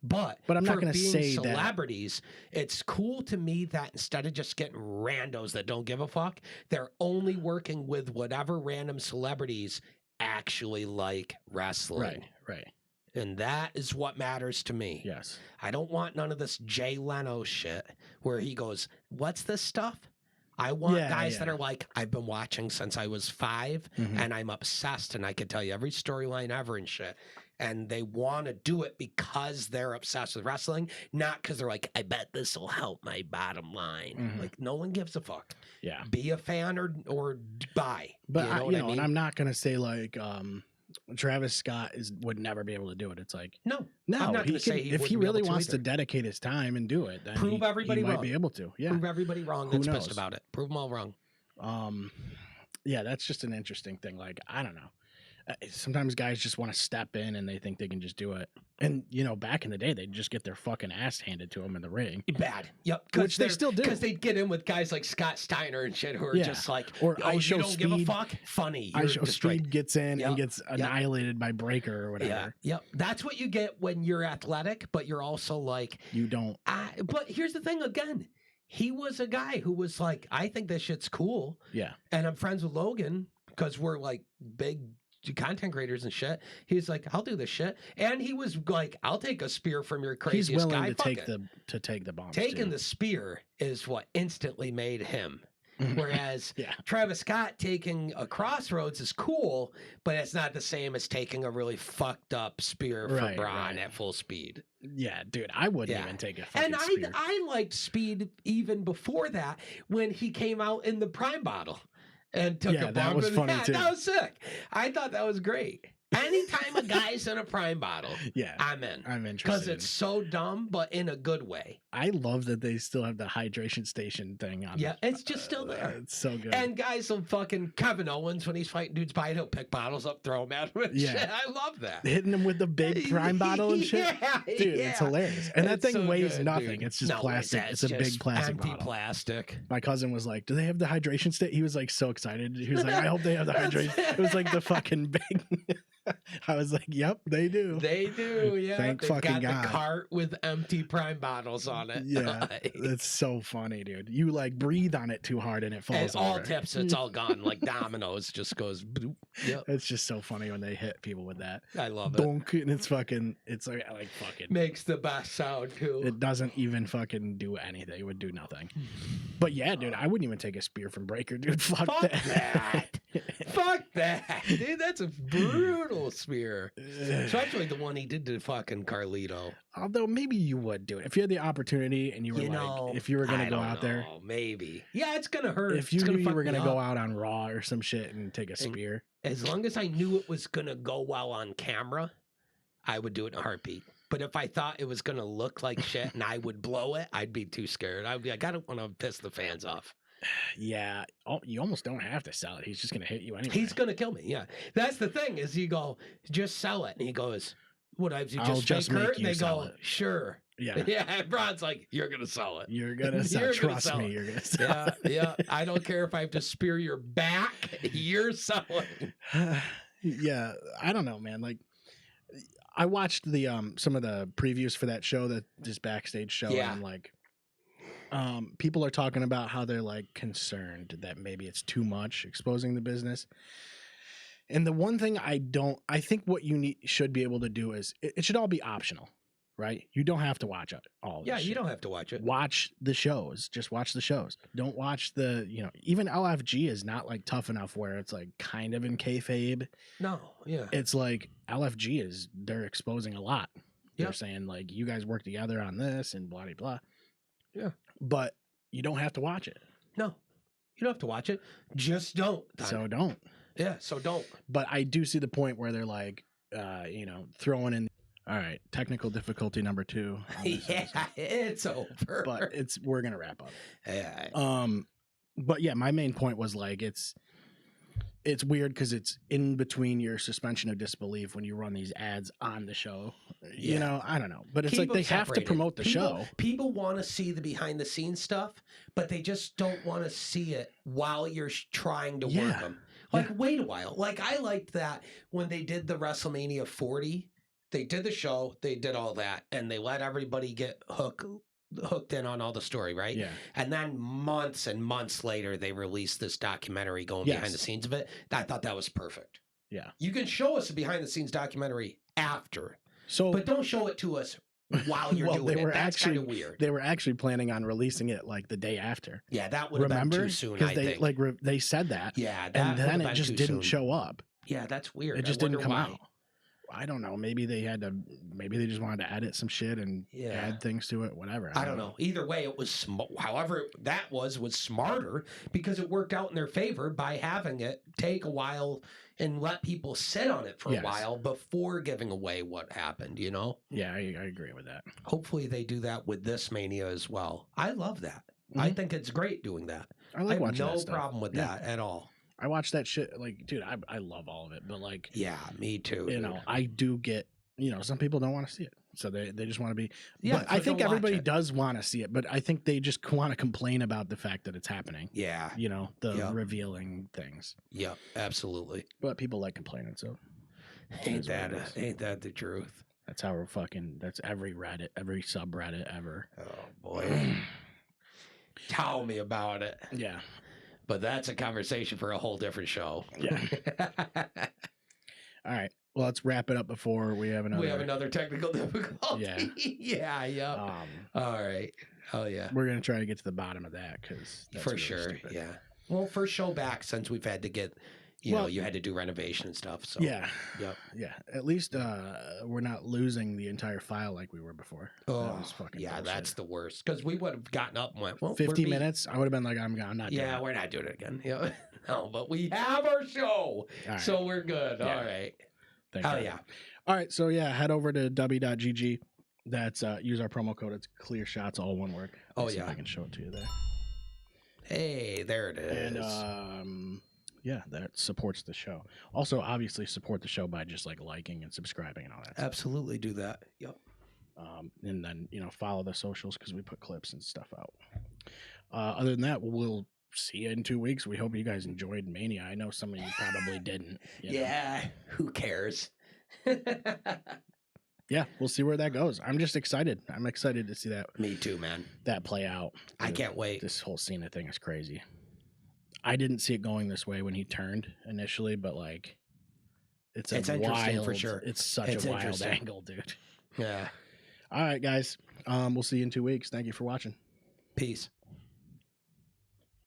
But I'm not going to say celebrities, it's cool to me that instead of just getting randos that don't give a fuck, they're only working with whatever random celebrities actually like wrestling. Right. And that is what matters to me. Yes. I don't want none of this Jay Leno shit where he goes, "What's this stuff?" I want guys that are like, I've been watching since I was 5 and I'm obsessed and I could tell you every storyline ever and shit. And they want to do it because they're obsessed with wrestling, not because they're like, I bet this will help my bottom line. Like, no one gives a fuck. Yeah. Be a fan or buy. But, you know what I mean? And I'm not going to say like, Travis Scott would never be able to do it. It's like, no, I'm not if he really wants to dedicate his time and do it, then prove everybody he wrong. Might be able to. Yeah. Prove everybody wrong that's pissed about it. Prove them all wrong. Yeah, that's just an interesting thing. Like, I don't know. Sometimes guys just want to step in and they think they can just do it. And, back in the day, they'd just get their fucking ass handed to them in the ring. Bad. Yep. Which they still do. Because they'd get in with guys like Scott Steiner and shit who are just like, or you don't give a fuck? Funny. I Show Speed gets in and gets annihilated by Breaker or whatever. Yep. That's what you get when you're athletic, but you're also like... You don't... but here's the thing again. He was a guy who was like, I think this shit's cool. Yeah. And I'm friends with Logan because we're like big content creators and shit. He's like, I'll do this shit. And he was like, I'll take a spear from your craziest guy. He's willing to take the bomb. Taking the spear is what instantly made him. Whereas Travis Scott taking a Crossroads is cool, but it's not the same as taking a really fucked up spear from Braun at full speed. Yeah, dude, I wouldn't even take a fucking spear. And I liked Speed even before that when he came out in the Prime bottle and took a bomb. That was funny too. That was sick. I thought that was great. Anytime a guy's in a Prime bottle, I'm in. I'm interested. Because it's so dumb, but in a good way. I love that they still have the hydration station thing on. Yeah, it's just still there. It's so good. And guys will fucking Kevin Owens when he's fighting dudes by, he'll pick bottles up, throw them at him. Shit. I love that. Hitting them with the big Prime bottle and shit. Dude, it's hilarious. And that thing weighs nothing. Dude. It's just plastic. It's a big plastic bottle. Plastic. My cousin was like, "Do they have the hydration station?" He was like so excited. He was like, "I hope they have the hydration." It was like the fucking big. I was like, "Yep, they do. They do, yeah." Thank fucking God. The cart with empty Prime bottles on it. Yeah, it's so funny, dude. You like breathe on it too hard and it falls over. All tips, it's all gone. Like dominoes, just goes. Bloop. Yep. It's just so funny when they hit people with that. I love Donk, and it's fucking. It's like fucking makes the best sound too. It doesn't even fucking do anything. It would do nothing. But yeah, dude, I wouldn't even take a spear from Breaker, dude. Fuck that. Fuck that, dude. That's a brutal spear. Especially the one he did to fucking Carlito. Although maybe you would do it if you had the opportunity and you were if you were gonna go out there. Maybe. Yeah, it's gonna hurt. If you knew you were gonna go out on Raw or some shit and take a spear. As long as I knew it was gonna go well on camera, I would do it in a heartbeat. But if I thought it was gonna look like shit and I would blow it, I'd be too scared. I'd be like, I don't want to piss the fans off. Yeah, you almost don't have to sell it. He's just gonna hit you anyway. He's gonna kill me. Yeah, that's the thing. Is you go just sell it, and he goes, "What? I'll just make hurt?" And they go, it. "Sure." Yeah, yeah. And Braun's like, "You're gonna sell it. You're gonna sell it. Trust me, you're gonna sell it." Yeah. I don't care if I have to spear your back. You're selling. Yeah, I don't know, man. Like, I watched the some of the previews for that show, this backstage show, and I'm like. People are talking about how they're like concerned that maybe it's too much exposing the business. And the one thing I think what you should be able to do is it should all be optional, right? You don't have to watch it all. Yeah, you don't have to watch it. Watch the shows. Just watch the shows. Don't watch even LFG is not like tough enough where it's like kind of in kayfabe. No, yeah. It's like LFG they're exposing a lot. They're saying like you guys work together on this and blah, blah, blah. Yeah. But you don't have to watch it. No, you don't have to watch it. Just don't. So don't. Yeah, so don't. But I do see the point where they're like, throwing in. All right, technical difficulty number 2. Yeah, it's over. But we're gonna wrap up. Yeah. But yeah, my main point was like it's weird because it's in between your suspension of disbelief when you run these ads on the show. Yeah. I don't know. But it's like they have to promote the show. People want to see the behind the scenes stuff, but they just don't want to see it while you're trying to work them. Like, wait a while. Like, I liked that when they did the WrestleMania 40, they did the show, they did all that, and they let everybody get hooked in on all the story, right? Yeah. And then months and months later, they released this documentary going behind the scenes of it. I thought that was perfect. Yeah. You can show us a behind the scenes documentary after, but don't show it to us while you're doing it. That's kind of weird. They were actually planning on releasing it like the day after. Yeah, that would have been too soon, I think. Because they said that. Yeah, and then it just didn't show up. Yeah, that's weird. It just didn't come out. I don't know. Maybe they just wanted to edit some shit and add things to it, whatever. I don't know. Either way, it was, however that was smarter because it worked out in their favor by having it take a while and let people sit on it for a while before giving away what happened, you know? Yeah, I agree with that. Hopefully they do that with this Mania as well. I love that. I think it's great doing that. I like watching that no stuff. problem with that at all. I watch that shit, like, dude, I love all of it, but like, yeah, me too. You know, I do get, you know, some people don't want to see it, so they just want to be. Yeah, but I think everybody does want to see it, but I think they just want to complain about the fact that it's happening. Yeah, you know, the revealing things. Yep, absolutely. But people like complaining, so ain't that the truth? That's how we're fucking. That's every Reddit, every subreddit ever. Oh boy, tell me about it. Yeah. But that's a conversation for a whole different show. Yeah. All right. Well, let's wrap it up before we have another. We have another technical difficulty. Yeah. Yeah. All right. Oh yeah. We're gonna try to get to the bottom of that because for really sure. Stupid. Yeah. Well, first show back since we've had to get. You know, you had to do renovation and stuff. So yeah. Yep. Yeah. At least we're not losing the entire file like we were before. Oh, that was fucking bullshit. That's the worst. Because we would have gotten up and went, well, 50 minutes. I would have been like, I'm not. Yeah, we're not doing it again. Yeah. No, but we have our show, so we're good. Yeah. All right. Yeah. All right. So yeah, head over to w.gg. That's use our promo code. It's Clear Shots, all one word. Let's see if I can show it to you there. Hey, there it is. And yeah, that supports the show. Also, obviously, support the show by just like liking and subscribing and all that. Absolutely, do that. Yep. And then follow the socials because we put clips and stuff out. Other than that, we'll see you in 2 weeks. We hope you guys enjoyed Mania. I know some of you probably didn't. Yeah, who cares? Yeah, we'll see where that goes. I'm just excited. I'm excited to see that. Me too, man. That play out. I can't wait. This whole Cena thing is crazy. I didn't see it going this way when he turned initially, but like, it's wild for sure. It's such a wild angle, dude. Yeah. All right, guys. We'll see you in 2 weeks. Thank you for watching. Peace.